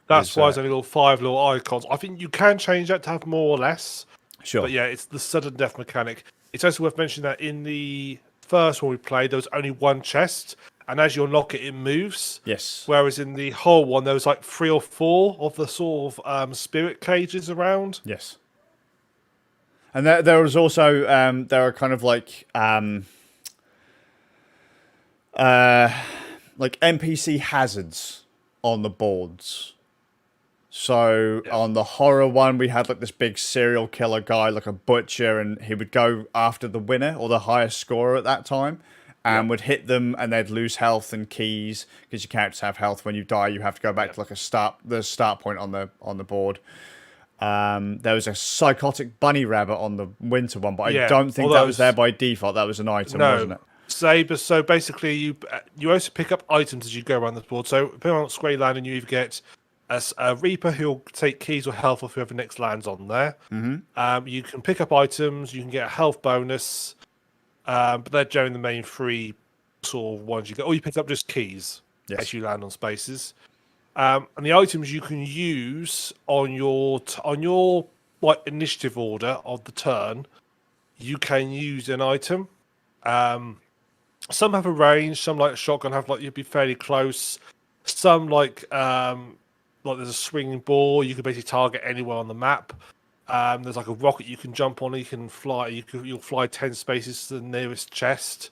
That's Is, why there's only little 5 little icons. I think you can change that to have more or less. Sure. But yeah, it's the sudden death mechanic. It's also worth mentioning that in the first one we played, there was only one chest, and as you unlock it, it moves. Yes. Whereas in the whole one, there was like 3 or 4 of the sort of spirit cages around. Yes. And there was also there are kind of like NPC hazards on the boards. So on the horror one, we had like this big serial killer guy, like a butcher, and he would go after the winner or the highest scorer at that time, and would hit them, and they'd lose health and keys because you can't just have health when you die. You have to go back to like the start point on the board. There was a psychotic bunny rabbit on the winter one, but I don't think that was there by default. That was an item, wasn't it? So basically, you also pick up items as you go around the board. So depending on what square you land, and you either get a Reaper who'll take keys or health off whoever next lands on there. Mm-hmm. You can pick up items. You can get a health bonus, but they're generally the main 3 sort of ones you get. Or you pick up just keys as you land on spaces. And the items you can use on your like initiative order of the turn, you can use an item. Some have a range. Some like a shotgun have like you'd be fairly close. Some like there's a swinging ball. You can basically target anywhere on the map. There's like a rocket you can jump on. You can fly. You'll fly 10 spaces to the nearest chest.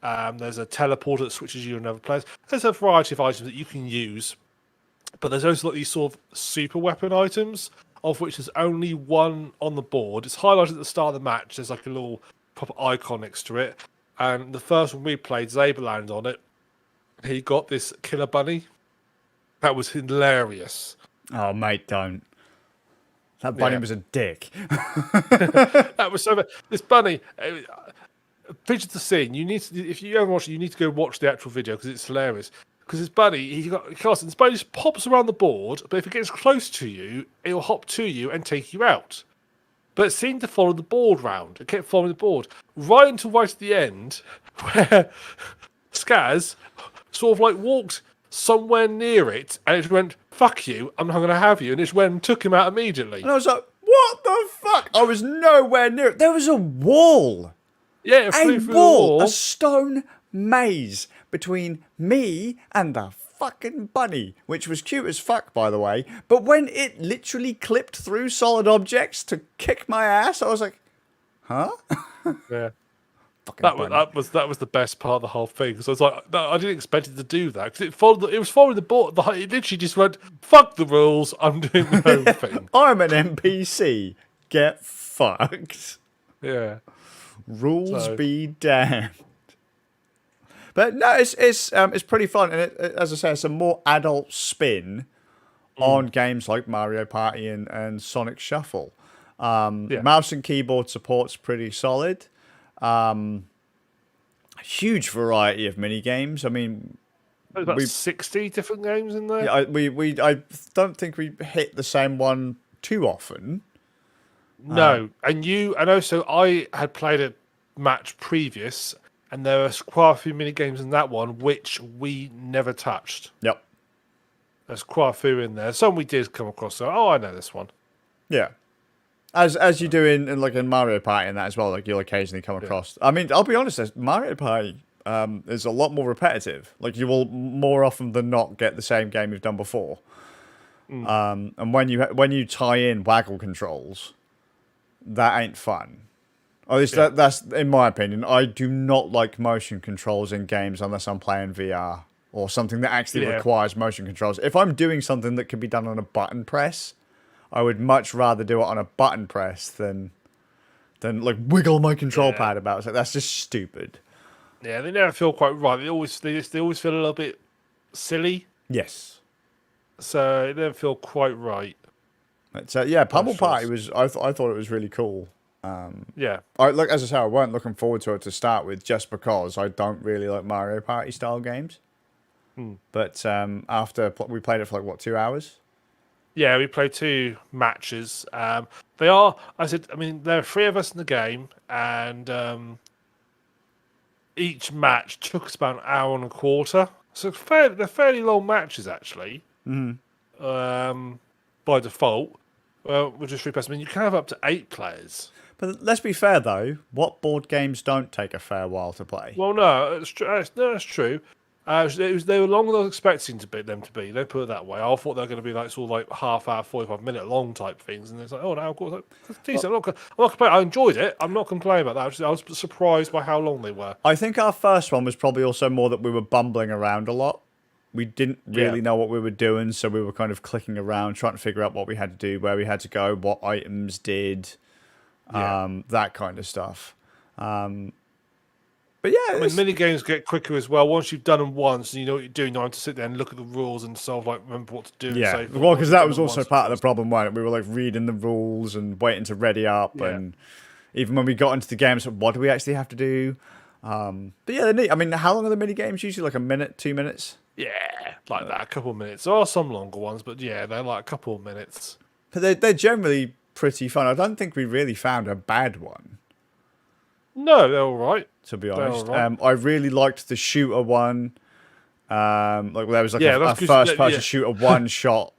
There's a teleporter that switches you to another place. There's a variety of items that you can use. But there's also like these sort of super weapon items, of which there's only one on the board. It's highlighted at the start of the match. There's like a little proper icon next to it. And the first one we played, Zaber landed on it. He got this killer bunny. That was hilarious. Oh, mate, don't. That bunny was a dick. That was so bad. This bunny, picture the scene. You need to, if you ever watch it, you need to go watch the actual video because it's hilarious. Because this bunny, this bunny just pops around the board, but if it gets close to you, it'll hop to you and take you out. But it seemed to follow the board round. It kept following the board. Right until right at the end, where Skaz sort of like walked somewhere near it, and it went, "Fuck you, I'm not going to have you," and it went and took him out immediately. And I was like, what the fuck? I was nowhere near it. There was a wall. Yeah, it flew through the wall. A stone maze between me and the fucking bunny, which was cute as fuck, by the way. But when it literally clipped through solid objects to kick my ass, I was like, huh? Yeah. That was the best part of the whole thing. So I was like, no, I didn't expect it to do that because it was following the board. It literally just went, "Fuck the rules. I'm doing my own thing." I'm an NPC. Get fucked. Yeah. Rules be damned. But no, it's pretty fun, and as I say, it's a more adult spin on games like Mario Party and Sonic Shuffle. Mouse and keyboard support's pretty solid. Huge variety of mini games. I mean, there's about 60 different games in there. Yeah, I don't think we hit the same one too often. No, and also I had played a match previous, and there were quite a few mini games in that one which we never touched. Yep, there's quite a few in there. Some we did come across. So, I know this one. Yeah. As you do in like in Mario Party and that as well, like you'll occasionally come across. I mean, I'll be honest, Mario Party is a lot more repetitive. Like you will more often than not get the same game you've done before. And when you tie in waggle controls, that ain't fun. At least that's in my opinion. I do not like motion controls in games unless I'm playing VR or something that actually requires motion controls. If I'm doing something that can be done on a button press, I would much rather do it on a button press than like wiggle my control pad about. It's like, that's just stupid. Yeah, they never feel quite right. They always feel a little bit silly. Yes. So they never feel quite right. So Pummel Party was. I thought it was really cool. Yeah. As I say, I weren't looking forward to it to start with, just because I don't really like Mario Party style games. But after we played it for like what 2 hours. Yeah, we played 2 matches. They are, I mean, there are 3 of us in the game, and each match took us about an hour and a quarter. So they're fairly long matches, actually. By default, with just 3 players. I mean, you can have up to 8 players. But let's be fair though, what board games don't take a fair while to play? Well, no, it's true. No, that's true. They were longer than I was expecting them to be. They put it that way. I thought they were going to be like sort of like half hour, 45-minute long type things, and it's like, oh no, of course, that's decent. I'm not complaining. I enjoyed it. I'm not complaining about that. I was surprised by how long they were. I think our first one was probably also more that we were bumbling around a lot. We didn't really know what we were doing, so we were kind of clicking around, trying to figure out what we had to do, where we had to go, what items did, that kind of stuff. But yeah, I mean, mini games get quicker as well. Once you've done them once and you know what you're doing, you don't have to sit there and look at the rules and sort of like remember what to do. Yeah, and well, because that was also part of the problem, wasn't it? We were like reading the rules and waiting to ready up, and even when we got into the game, so what do we actually have to do? But yeah, they're neat. I mean, how long are the mini games usually? Like a minute, 2 minutes? Yeah, like that, a couple of minutes. There are some longer ones, but yeah, they're like a couple of minutes. But they're generally pretty fun. I don't think we really found a bad one. No, they're all right. To be honest, I really liked the shooter one. Like there was like a first-person shooter one-shot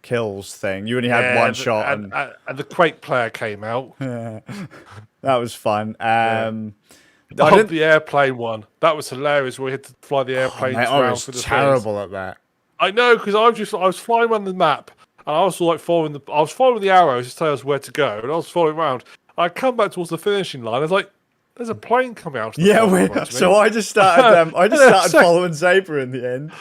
kills thing. You only had one shot, and the Quake player came out. That was fun. The airplane one, that was hilarious. We had to fly the airplanes around for the terrible at that. I know, because I was flying around the map, and I was like following the arrows to tell us where to go, and I was following around. I come back towards the finishing line. I was like, "There's a plane coming out." So I just started. I just started following Zebra in the end.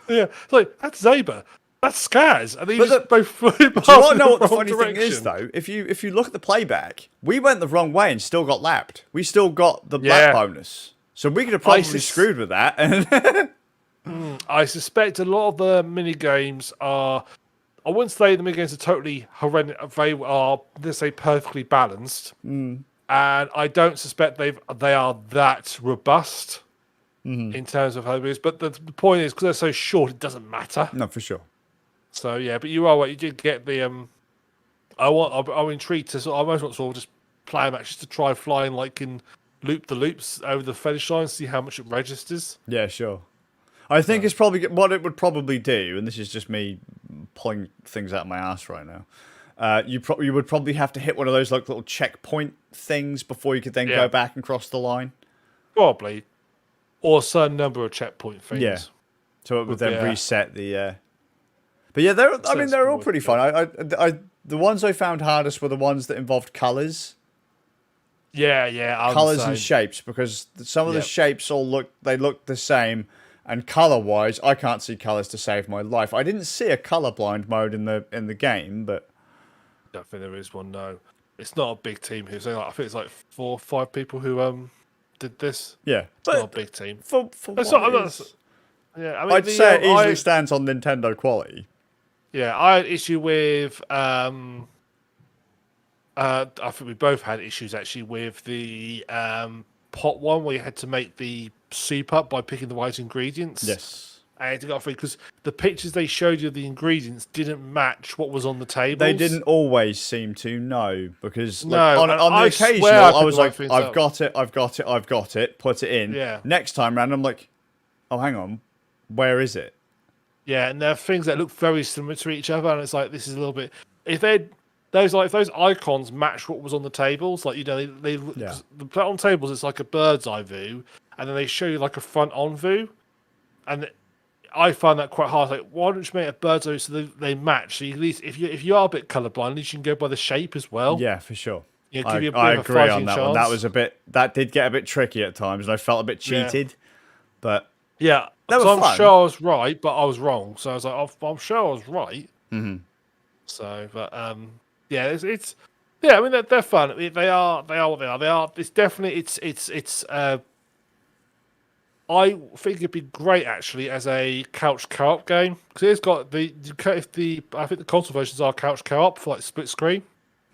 Yeah, it's like that's Zebra. That's Scars. And they just both flew past. Do you want to know what the funny thing is, though? If you look at the playback, we went the wrong way and still got lapped. We still got the lap bonus, so we could have probably screwed with that. I suspect a lot of the mini games are. I wouldn't say the mini games are totally horrendous. They are, let's say, perfectly balanced, and I don't suspect they are that robust in terms of how it is. But the point is, because they're so short, it doesn't matter. No, for sure. So yeah, but you are right. You did get the I'm intrigued to I almost want to sort of just play a match just to try flying like in the loops over the finish line, see how much it registers. Yeah, sure. I think it's probably what it would probably do, and this is just me pulling things out of my ass right now. You would probably have to hit one of those like little checkpoint things before you could then go back and cross the line. Probably, or a certain number of checkpoint things. Yeah. So it would then reset the. But yeah, they're all pretty fun. The ones I found hardest were the ones that involved colours. Yeah, colours and shapes, because some of the shapes look the same. And color-wise, I can't see colors to save my life. I didn't see a colorblind mode in the game, but I don't think there is one. No, it's not a big team who's. I think it's like 4 or 5 people who did this. Yeah, it's not a big team. For yeah, I mean, I'd say it easily stands on Nintendo quality. Yeah, I had issue with. I think we both had issues actually with the pot one where you had to make the soup up by picking the right ingredients. Yes. I had to go through because the pictures they showed you of the ingredients didn't match what was on the table. They didn't always seem to know, because on the occasional I was like, I've got it, put it in. Yeah. Next time round I'm like, oh hang on, where is it? Yeah, and there are things that look very similar to each other, and it's like this is a little bit. If those icons match what was on the tables, like the on tables it's like a bird's eye view, and then they show you like a front on view, and I find that quite hard. Like, why don't you make a bird's eye so they match? So at least if you are a bit colourblind, at least you can go by the shape as well. Yeah, for sure. I agree on that one. That was that did get a bit tricky at times, and I felt a bit cheated. But yeah, I'm sure I was right, but I was wrong. So I was like, I'm sure I was right. Mm-hmm. So, but yeah, it's yeah. I mean, they're fun. They are what they are. They are. It's definitely it's. I think it'd be great actually as a couch co-op game, because it's got I think the console versions are couch co-op for like split screen.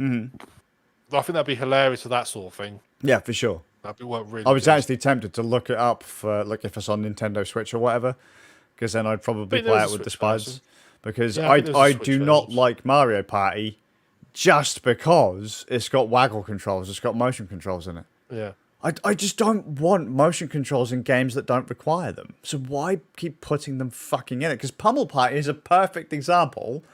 Mm-hmm. I think that'd be hilarious for that sort of thing. Yeah, for sure. That'd be really. I was actually tempted to look it up for like if it's on Nintendo Switch or whatever, because then I'd probably think play there it was a with the Switch version. spuds. Because Yeah, I think there was a I Switch do not version. like Mario Party just because it's got waggle controls, it's got motion controls in it. Yeah. I just don't want motion controls in games that don't require them. So why keep putting them fucking in it? Because Pummel Party is a perfect example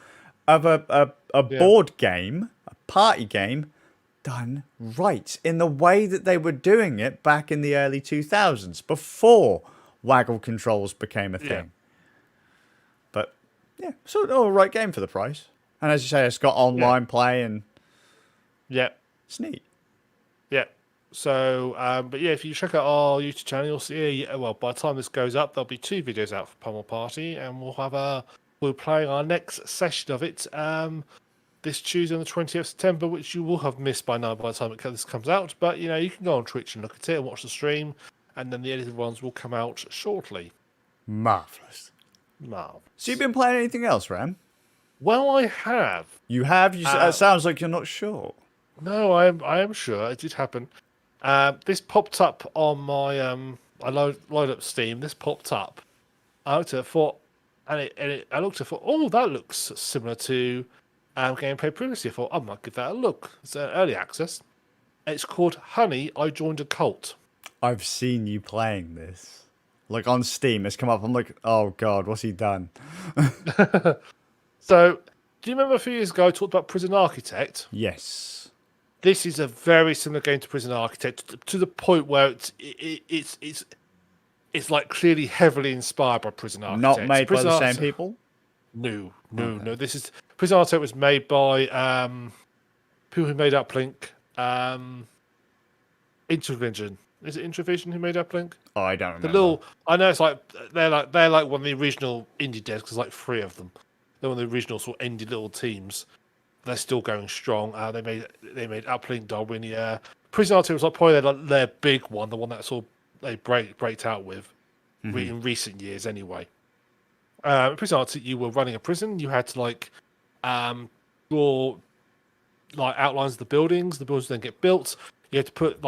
of a board game, a party game, done right in the way that they were doing it back in the early 2000s, before waggle controls became a thing. Yeah. But yeah, so an all right game for the price. And as you say, it's got online play and Yeah. it's neat. Yeah. So, but yeah, if you check out our YouTube channel, you'll see. Well, by the time this goes up, there'll be 2 videos out for Pummel Party, and we'll play our next session of it this Tuesday on the 20th of September, which you will have missed by now by the time this comes out. But you know, you can go on Twitch and look at it and watch the stream, and then the edited ones will come out shortly. Marvelous. Marv. So you've been playing anything else, Ram? Well, I have. You have? It sounds like you're not sure. No, I am sure it did happen. This popped up on my I load up Steam. This popped up. I looked at it, thought, I looked at it, thought, oh, that looks similar to gameplay previously. I thought, I might give that a look. It's early access. It's called Honey, I Joined a Cult. I've seen you playing this. Like on Steam, it's come up. I'm like, oh god, what's he done? So, do you remember a few years ago I talked about Prison Architect? Yes. This is a very similar game to Prison Architect, to the point where it's like clearly heavily inspired by Prison Architect. Not made by the same people? No. This is Prison Architect was made by people who made Uplink. Intravision. Is it Intravision who made Uplink? Oh, I don't remember. I know it's like they're like one of the original indie devs, because there's like 3 of them. They're one of the original sort of indie little teams. They're still going strong. They made Uplink, Darwinia. Prison Architect was like probably their big one, the one that sort of they breaked out with in recent years anyway. Prison Architect, you were running a prison. You had to draw like outlines of the buildings. The buildings then get built. You had to put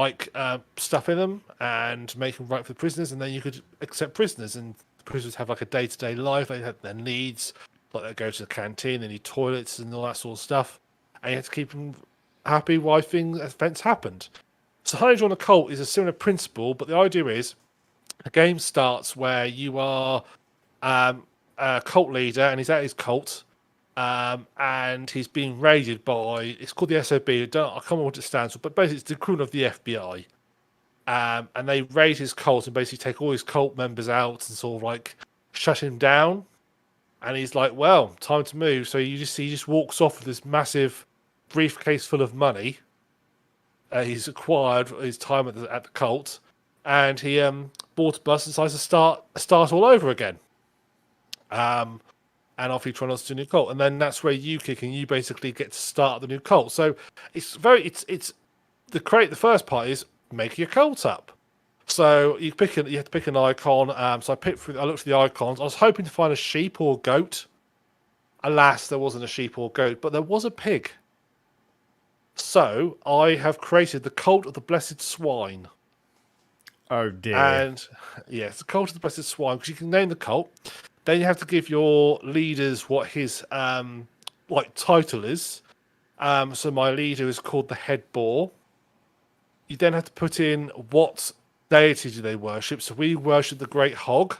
stuff in them and make them right for the prisoners, and then you could accept prisoners. And the prisoners have like a day-to-day life. They have their needs. Like they go to the canteen, they need toilets and all that sort of stuff, and you have to keep them happy while events happened. So Honey Joined a Cult is a similar principle, but the idea is the game starts where you are a cult leader and he's at his cult, and he's being raided by, it's called the SOB. I can't remember what it stands for, but basically it's the equivalent of the FBI. And they raid his cult and basically take all his cult members out and sort of like shut him down. And he's like, well, time to move. So he just walks off with this massive briefcase full of money. He's acquired his time at the cult, and he bought a bus and decides to start all over again. And off he tries to do a new cult, and then that's where you kick in. You basically get to start the new cult. So it's the first part is making a cult up. So you have to pick an icon. So I looked at the icons. I was hoping to find a sheep or a goat. Alas, there wasn't a sheep or a goat, but there was a pig. So I have created the Cult of the Blessed Swine. Oh dear. And yes, the Cult of the Blessed Swine, because you can name the cult. Then you have to give your leaders what his title is. So my leader is called the Head Boar. You then have to put in what deity do they worship. So we worship the Great Hog.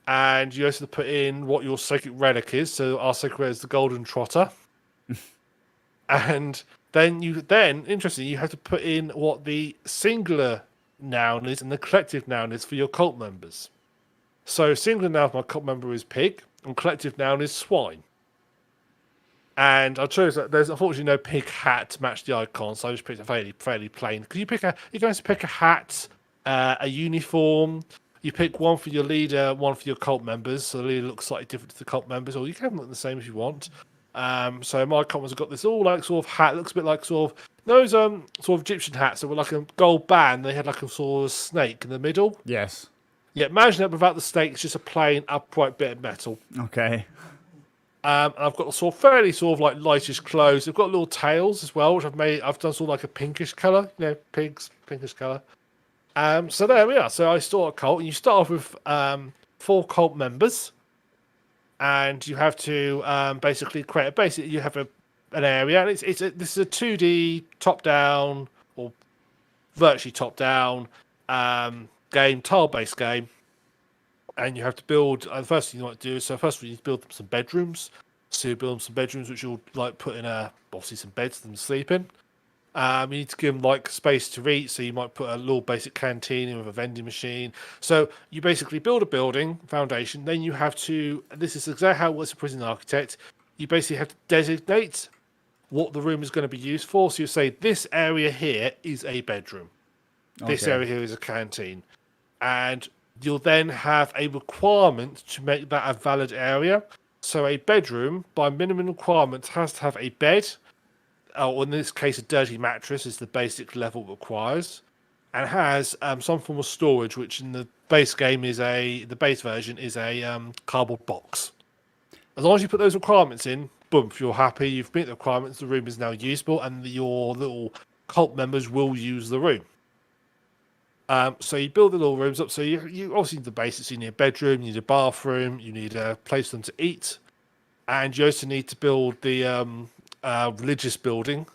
And you also put in what your sacred relic is. So our sacred relic is the Golden Trotter. And then interestingly, you have to put in what the singular noun is and the collective noun is for your cult members. So singular noun for my cult member is pig, and collective noun is swine. And I chose that there's unfortunately no pig hat to match the icon, so I just picked a fairly plain. Because you can also pick a hat, a uniform. You pick one for your leader, one for your cult members. So the leader looks slightly different to the cult members, or you can look the same if you want. So my cult members have got this all like sort of hat. Looks a bit like sort of those sort of Egyptian hats that were like a gold band. They had like a sort of snake in the middle. Yes. Yeah, imagine that without the snake. It's just a plain upright bit of metal. Okay. And I've got sort of fairly sort of like lightish clothes. They've got little tails as well, which I've done sort of like a pinkish colour, pigs, pinkish colour. So there we are. So I start a cult, and you start off with 4 cult members, and you have to basically create a base. You have an area, and this is a 2D top down or virtually top down game, tile based game, and you have to build. The first thing you want to do is first of all you need to build them some bedrooms. So you build them some bedrooms, which you'll like put in obviously some beds for them to sleep in. You need to give them like space to eat, so you might put a little basic canteen in with a vending machine. So you basically build a building foundation. Then you have to. This is exactly how it works as a prison architect. You basically have to designate what the room is going to be used for. So you say this area here is a bedroom. This area here is a canteen, and you'll then have a requirement to make that a valid area. So a bedroom, by minimum requirements, has to have a bed. Or in this case, a dirty mattress is the basic level it requires, and has some form of storage, which in the base game the base version is a cardboard box. As long as you put those requirements in, boom, if you're happy, you've met the requirements, the room is now usable, and your little cult members will use the room. So you build the little rooms up. So you obviously need the basics. You need a bedroom, you need a bathroom, you need a place for them to eat, and you also need to build the religious building,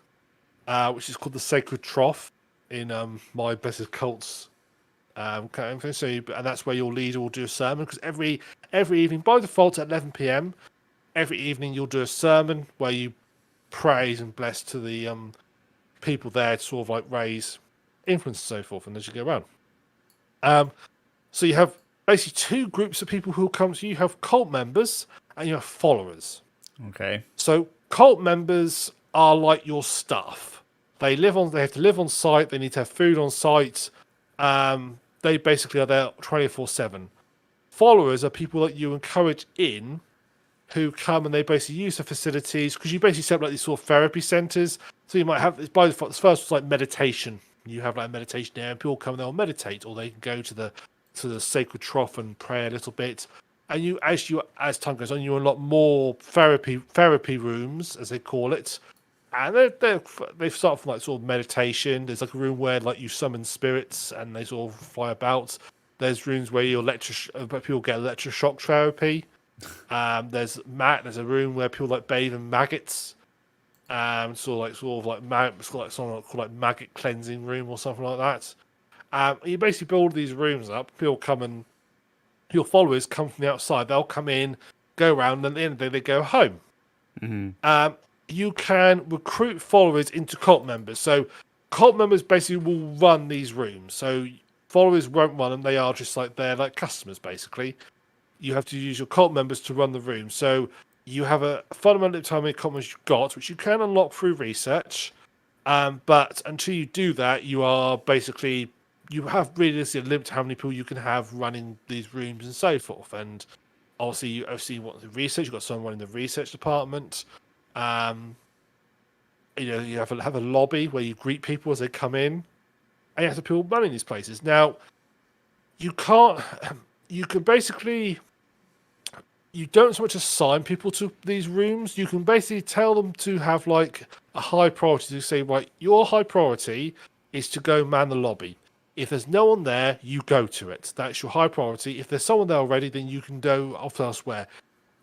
which is called the Sacred Trough in my Blessed Cults kind of thing. So and that's where your leader will do a sermon, because every evening, by default at 11 p.m, every evening you'll do a sermon where you praise and bless to the people there to sort of like raise influence and so forth, and as you go around. So you have basically 2 groups of people who will come to you. You have cult members and you have followers. Okay. So cult members are like your staff. They have to live on site. They need to have food on site. They basically are there 24/7. Followers are people that you encourage in, who come and they basically use the facilities, because you basically set up like these sort of therapy centers. So you might have, by default, the first was like meditation. You have like a meditation area, and people come and they'll meditate, or they can go to the Sacred Trough and pray a little bit. And as time goes on, you unlock more therapy rooms, as they call it. And they start from like sort of meditation. There's like a room where like you summon spirits and they sort of fly about. There's rooms where people get electroshock therapy. There's a room where people like bathe in maggots. It's called like maggot cleansing room or something like that. You basically build these rooms up. People come and your followers come from the outside. They'll come in, go around, and at the end of the day, they go home. Mm-hmm. You can recruit followers into cult members. So cult members basically will run these rooms. So followers won't run them. They're like customers, basically. You have to use your cult members to run the room. So you have a fundamental time in cult members you've got, which you can unlock through research. But until you do that, you have really a limit to how many people you can have running these rooms and so forth. And obviously, you want the research. You've got someone running the research department. You have a lobby where you greet people as they come in, and you have the people running these places. Now, you don't so much assign people to these rooms. You can basically tell them to have like a high priority. To say, right, your high priority is to go man the lobby. If there's no one there, you go to it. That's your high priority. If there's someone there already, then you can go off elsewhere.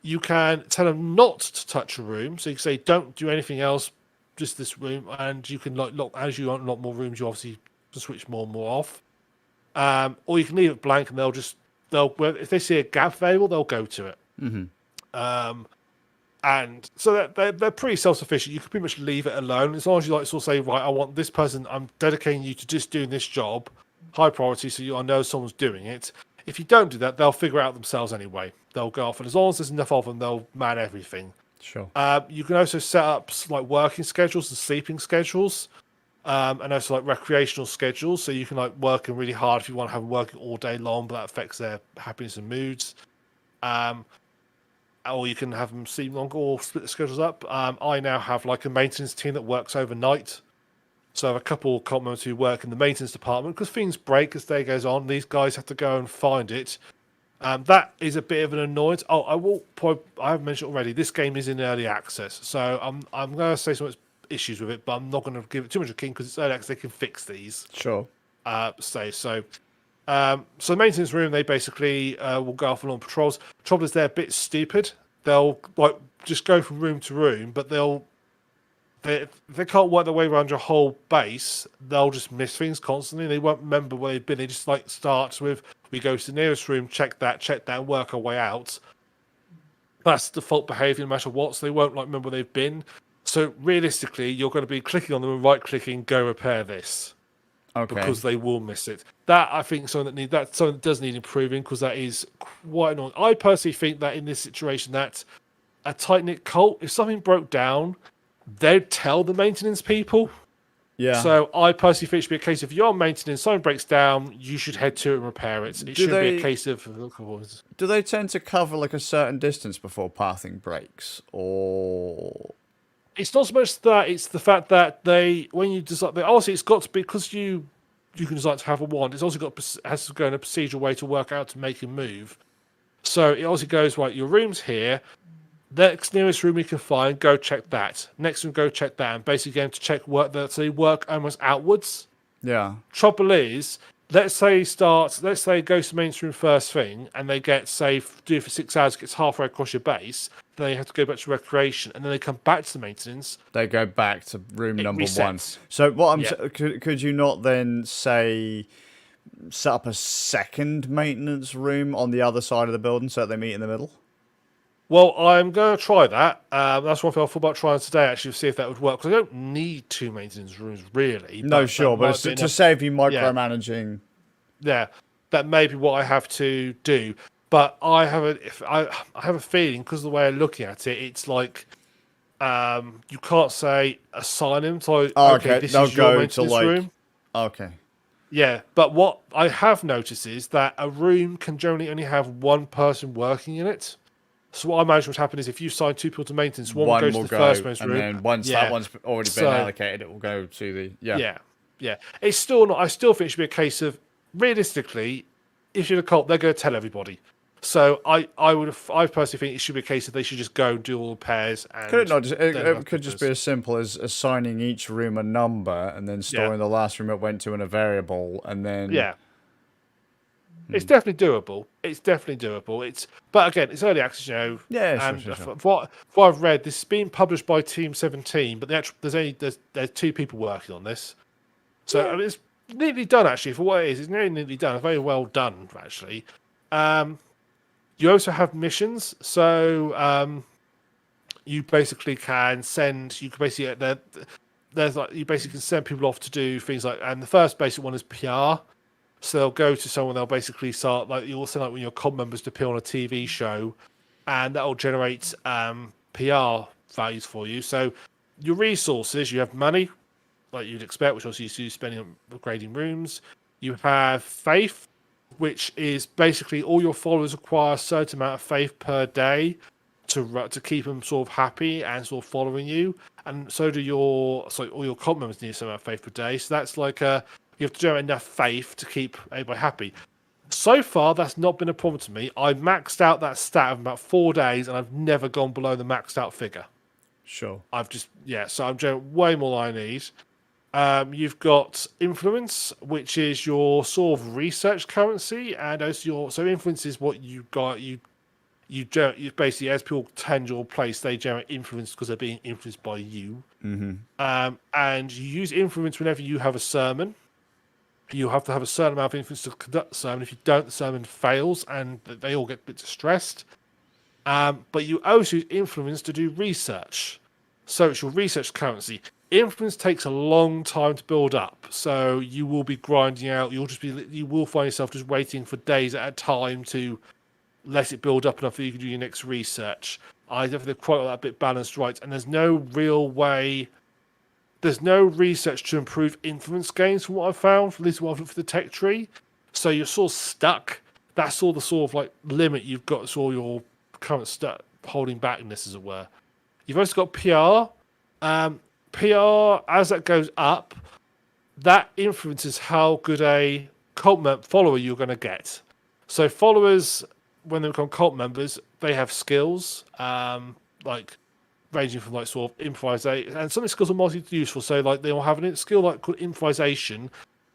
You can tell them not to touch a room. So you can say, don't do anything else, just this room. And you can lock as you unlock more rooms, you obviously can switch more and more off. Or you can leave it blank, and if they see a gap available, they'll go to it. Mm-hmm. And so they're pretty self-sufficient. You can pretty much leave it alone as long as you sort of say, right, I want this person. I'm dedicating you to just doing this job, high priority, so I know someone's doing it. If you don't do that, they'll figure it out themselves anyway. They'll go off, and as long as there's enough of them, they'll man everything. Sure. You can also set up like working schedules and sleeping schedules, and also like recreational schedules. So you can like working really hard if you want to have them working all day long, but that affects their happiness and moods. Or you can have them sleep longer or split the schedules up. I now have like a maintenance team that works overnight. So I have a couple of cult members who work in the maintenance department, because things break as day goes on. These guys have to go and find it. That is a bit of an annoyance. I have mentioned already, this game is in early access. So I'm going to say some issues with it, but I'm not going to give it too much of a king, because it's early access. They can fix these. Sure. So So the maintenance room, they basically will go off on patrols. Trouble is, they're a bit stupid. They'll like just go from room to room, but they can't work their way around your whole base. They'll just miss things constantly. They won't remember where they've been. They just like start with, we go to the nearest room, check that, and work our way out. That's default behavior no matter what. So they won't like remember where they've been. So realistically, you're going to be clicking on them and right-clicking, go repair this. Okay. Because they will miss it. That I think something that does need improving, because that is quite annoying. I personally think that in this situation, that a tight-knit cult, if something broke down, they'd tell the maintenance people. Yeah. So I personally think it should be a case of, if you're on maintenance, something breaks down, you should head to it and repair it. It shouldn't be a case of. Do they tend to cover like a certain distance before pathing breaks, or? It's not so much that; it's the fact that when you design, obviously it's got to be, because you can design to have a wand. It's also has to go in a procedural way to work out to make a move. So it also goes, right, your room's here. Next nearest room you can find, go check that. Next room, go check that, and basically going to check work that. So you work almost outwards. Yeah. Trouble is, let's say it goes to mainstream first thing, and they get, say, do it for 6 hours, gets halfway across your base. Then you have to go back to recreation, and then they come back to the maintenance. They go back to room number resets. 1. So what could you not then say set up a second maintenance room on the other side of the building so that they meet in the middle? Well, I'm going to try that. That's one thing I thought about trying today, actually, to see if that would work. Because I don't need 2 maintenance rooms, really. No, sure, but it's to save you micromanaging. Yeah, that may be what I have to do. But I have a feeling, because of the way I'm looking at it, it's like you can't say assign them. So okay, this is your maintenance room. Okay. Yeah, but what I have noticed is that a room can generally only have one person working in it. So what I imagine would happen is, if you assign 2 people to maintenance, one will go to the first maintenance room, and then once that one's already been allocated, it will go to the yeah. It's still not. I still think it should be a case of, realistically, if you're a cult, they're going to tell everybody. So I personally think it should be a case of they should just go and do all the pairs. And could it not? It could just be as simple as assigning each room a number and then storing the last room it went to in a variable, and then It's definitely doable. But again, it's early access, Yeah, and sure. from what I've read, this is being published by Team 17, but there's 2 people working on this. So I mean, it's neatly done, actually. For what it is, it's neatly done. It's very well done, actually. You also have missions, so you basically can send. You can basically you basically can send people off to do things like. And the first basic one is PR. So they'll go to someone. They'll basically start like, you'll send when your COD members to appear on a TV show, and that will generate PR values for you. So your resources, you have money, like you'd expect, which also you spending on upgrading rooms. You have faith, which is basically all your followers require a certain amount of faith per day to keep them sort of happy and sort of following you, and so do all your cult members need some amount of faith per day. So that's like you have to generate enough faith to keep everybody happy. So far, that's not been a problem to me. I maxed out that stat of about 4 days, and I've never gone below the maxed out figure. Sure. So I'm generating way more than I need. You've got influence, which is your sort of research currency, and as influence is what you got. You basically, as people tend your place, they generate influence because they're being influenced by you. Mm-hmm. And you use influence whenever you have a sermon. You have to have a certain amount of influence to conduct the sermon. If you don't, the sermon fails, and they all get a bit distressed. But you also use influence to do research. So it's your research currency. Influence takes a long time to build up, so you will be grinding out. You will find yourself just waiting for days at a time to let it build up enough that you can do your next research. I definitely quite like that bit balanced right, and there's no real way. There's no research to improve influence gains from what I've found, at least what I've looked for the tech tree. So you're sort of stuck. That's all the sort of like limit you've got. So your current stuck holding back in this, as it were. You've also got PR. PR, as that goes up, that influences how good a cult follower you're going to get. So followers, when they become cult members, they have skills, like ranging from like sort of improvisation, and some of the skills are mostly useful. So like they will have a skill like called improvisation,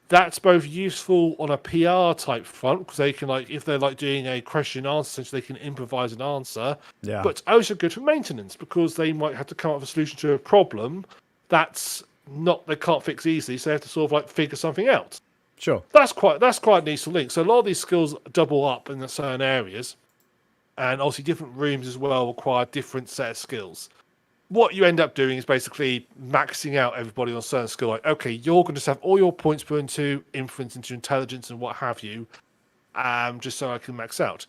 That's both useful on a PR type front because they can if they're doing a question and answer, essentially they can improvise an answer. Yeah. But also good for maintenance because they might have to come up with a solution to a problem that's not they can't fix easily, so they have to sort of figure something out. Sure. That's quite a useful link. So a lot of these skills double up in certain areas, and obviously different rooms as well require different set of skills. What you end up doing is basically maxing out everybody on a certain skill. Okay, you're going to just have all your points put into inference, into intelligence, and what have you, just so I can max out.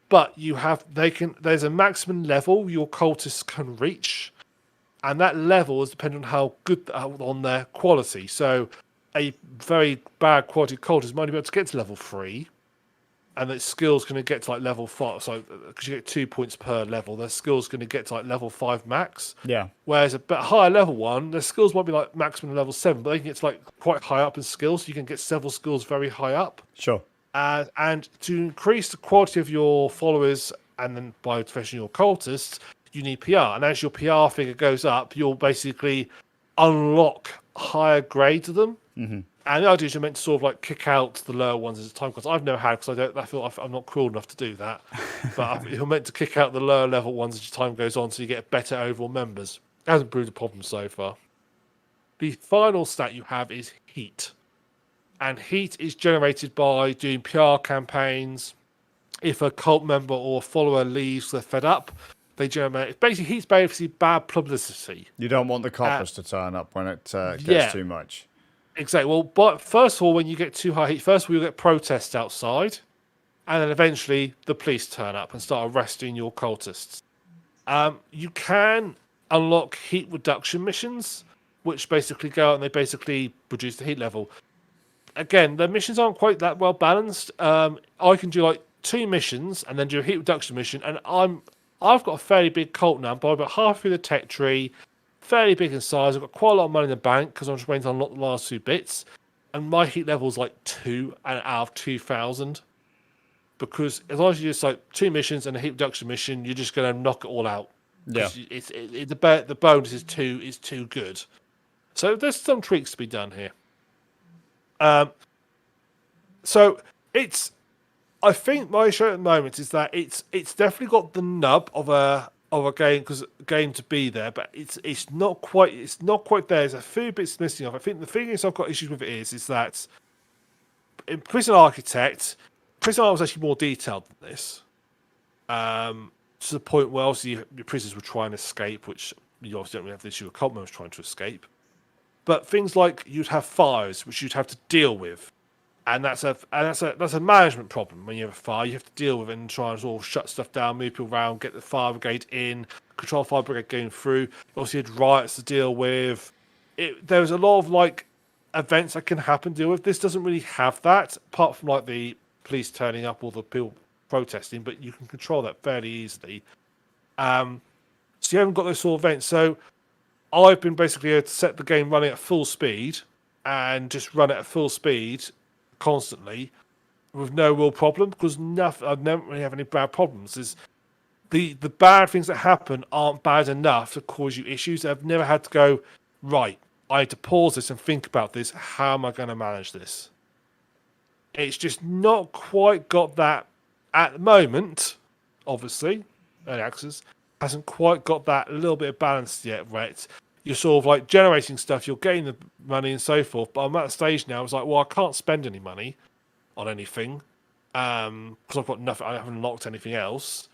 But there's a maximum level your cultists can reach, and that level is dependent on how good on their quality. So, a very bad quality cultist might be able to get to level 3. And their skill's going to get to level 5. So, because you get 2 points per level, their skill's going to get to level 5 max. Yeah. Whereas a bit higher level one, their skills might be maximum level 7, but they can get to quite high up in skills. So you can get several skills very high up. Sure. And to increase the quality of your followers and then by extension your cultists, you need PR. And as your PR figure goes up, you'll basically unlock higher grades of them. Mm-hmm. And the idea is you're meant to sort of kick out the lower ones as time goes. I've never had because I feel I'm not cruel enough to do that. But you're meant to kick out the lower level ones as time goes on, so you get better overall members. It hasn't proved a problem so far. The final stat you have is heat, and heat is generated by doing PR campaigns. If a cult member or follower leaves, they're fed up. They generate basically heat's basically bad publicity. You don't want the coppers to turn up when it gets too much. Exactly. Well, but first of all, when you get too high heat, first of all, you'll get protests outside, and then eventually the police turn up and start arresting your cultists. You can unlock heat reduction missions, which basically go out and they basically reduce the heat level. Again, the missions aren't quite that well balanced. I can do 2 missions and then do a heat reduction mission, and I've got a fairly big cult now, but about half through the tech tree. Fairly big in size. I've got quite a lot of money in the bank because I'm just waiting to unlock the last 2 bits. And my heat level is 2 out of 2,000. Because as long as you just 2 missions and a heat reduction mission, you're just going to knock it all out. Yeah. The bonus is too good. So there's some tweaks to be done here. So I think my issue at the moment is that it's definitely got the nub of a game to be there, but it's not quite there. There's a few bits missing off. I think the thing is I've got issues with it is that in Prison Architect was actually more detailed than this. To the point where obviously your prisoners were trying to escape, which you obviously don't really have the issue of cult members trying to escape. But things like you'd have fires which you'd have to deal with. And that's a management problem. When you have a fire, you have to deal with it and try and sort of shut stuff down, move people around, get the fire brigade in, control fire brigade going through. Obviously, you had riots to deal with. There was a lot of events that can happen to deal with. This doesn't really have that, apart from the police turning up or the people protesting. But you can control that fairly easily. So you haven't got those sort of events. So I've been basically able to set the game running at full speed and just run it at full speed constantly with no real problem because I've never really have any bad problems. Is the bad things that happen aren't bad enough to cause you issues. I've never had to go, right, I had to pause this and think about this. How am I going to manage this? It's just not quite got that at the moment, obviously. Early access hasn't quite got that little bit of balance yet, right? You're sort of generating stuff, you're getting the money and so forth. But I'm at a stage now, it's I can't spend any money on anything because I've got nothing, I haven't unlocked anything else.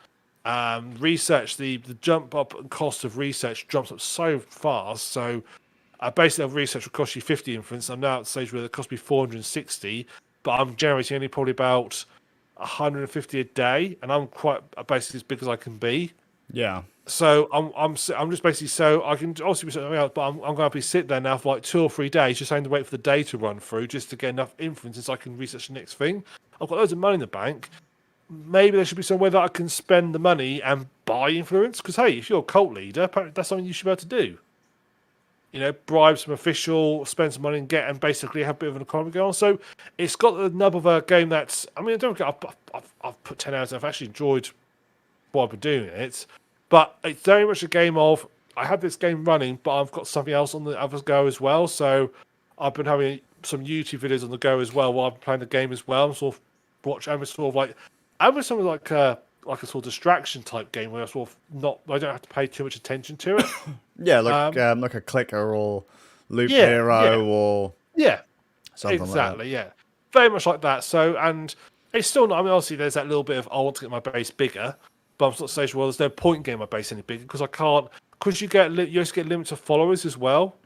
Research, the jump up and cost of research jumps up so fast. So basically, research will cost you 50 inference. I'm now at the stage where it costs me 460, but I'm generating only probably about 150 a day, and I'm quite basically as big as I can be. Yeah. So I'm just basically so I can also be something else, but I'm going to be sitting there now for 2 or 3 days just having to wait for the day to run through just to get enough inferences so I can research the next thing. I've got loads of money in the bank. Maybe there should be some way that I can spend the money and buy influence. Because hey, if you're a cult leader, that's something you should be able to do. Bribe some official, spend some money and basically have a bit of an economy going on. So it's got the nub of a game that's. I mean, I've put 10 hours. I've actually enjoyed what I've been doing it. But it's very much a game of I have this game running, but I've got something else on the other go as well. So I've been having some YouTube videos on the go as well while I'm playing the game as well. I'm sort of I'm sort of like like a sort of distraction type game where I don't have to pay too much attention to it. Yeah, like a clicker or loop Yeah, hero yeah. or Yeah, something exactly. like Yeah, very much like that. So, and it's still not. I mean, obviously, there's that little bit of I want to get my base bigger, but I'm sort of saying, well, there's no point in getting my base any bigger because I can't. Because you just get limits of followers as well.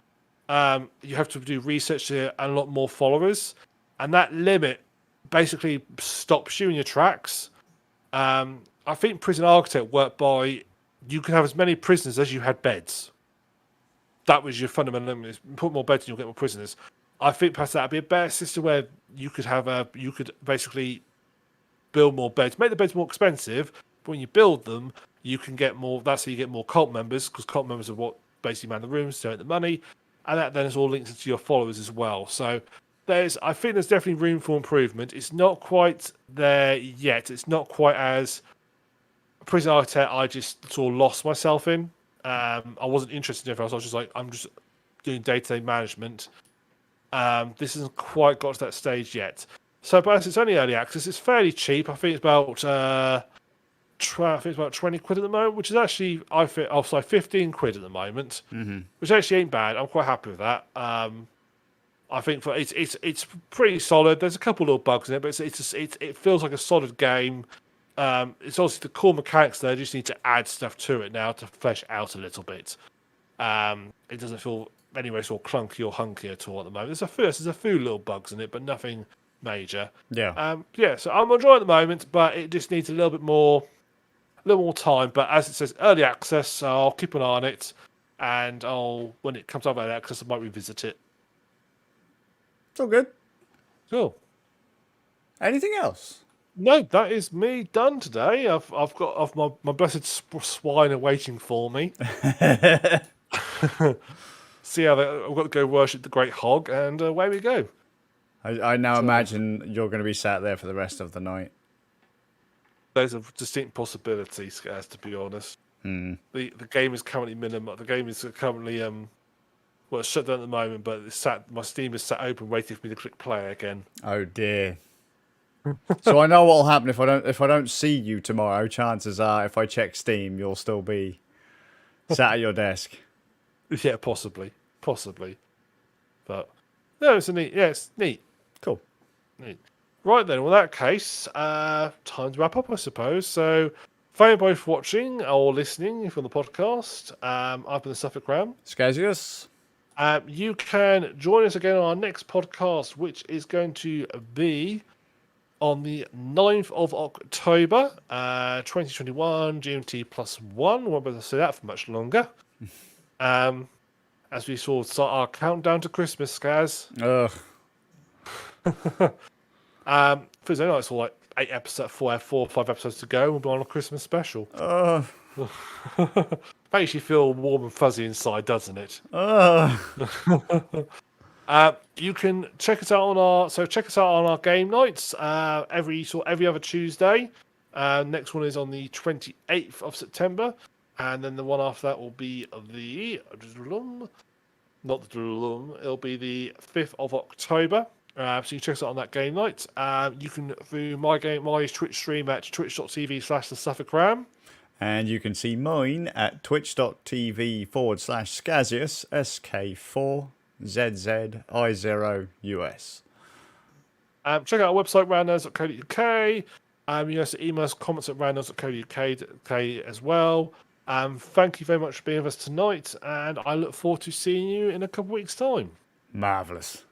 You have to do research to unlock more followers, and that limit basically stops you in your tracks. I think Prison Architect worked by you can have as many prisoners as you had beds. That was your fundamental limit. Put more beds and you'll get more prisoners. I think perhaps that'd be a better system where you could basically build more beds, make the beds more expensive, but when you build them, you can get more. That's how you get more cult members because cult members are what basically man the rooms, generate the money, and that then is all linked into your followers as well. So I think there's definitely room for improvement. It's not quite there yet. It's not quite as Prison Architect. I just sort of lost myself in. I wasn't interested in anything else. I was just like, I'm just doing day-to-day management. This hasn't quite got to that stage yet. So, but as it's only early access, it's fairly cheap. I think it's about I think it's about 20 quid at the moment, which is actually 15 quid at the moment, which actually ain't bad. I'm quite happy with that. I think it's pretty solid. There's a couple little bugs in it, but it feels like a solid game. It's obviously the core mechanics there. You just need to add stuff to it now to flesh out a little bit. It doesn't feel anyway sort of clunky or hunky at all at the moment. There's a few little bugs in it, but nothing major. Yeah. So I'm enjoying it at the moment, but it just needs a little more time. But as it says, early access, so I'll keep an eye on it, and when it comes up early access, I might revisit it. It's all good. Cool. Anything else? No, that is me done today. I've got my blessed swine are waiting for me. See how I've got to go worship the Great Hog, and away we go. I now imagine you're going to be sat there for the rest of the night. There's a distinct possibility, Skaz, to be honest. The game is currently minimum. The game is currently it's shut down at the moment, but my Steam is sat open, waiting for me to click play again. Oh dear. So I know what'll happen if I don't see you tomorrow. Chances are, if I check Steam, you'll still be sat at your desk. Yeah, possibly. But no, it's neat. Yeah, it's neat. Cool. Neat. Right then, well, in that case, time to wrap up, I suppose. So, thank you both for watching or listening from the podcast. I've been the Suffolk Ram. Scazius. You can join us again on our next podcast, which is going to be on the 9th of October, 2021, GMT +1. Won't be able to say that for much longer. As we sort of start our countdown to Christmas, Skaz. There's only it's all like 4 or 5 episodes to go. We'll be on a Christmas special. Makes you feel warm and fuzzy inside, doesn't it? You can check us out on our game nights every other Tuesday. Next one is on the 28th of September, and then the one after that will be it'll be the 5th of October. So you can check us out on that game night. You can view my Twitch stream at twitch.tv/the Suffolk Ram. And you can see mine at twitch.tv/Scazius, SK4ZZI0US. Check out our website, roundnose.co.uk. You can also email us comments at roundnose.co.uk as well. Thank you very much for being with us tonight, and I look forward to seeing you in a couple of weeks' time. Marvellous.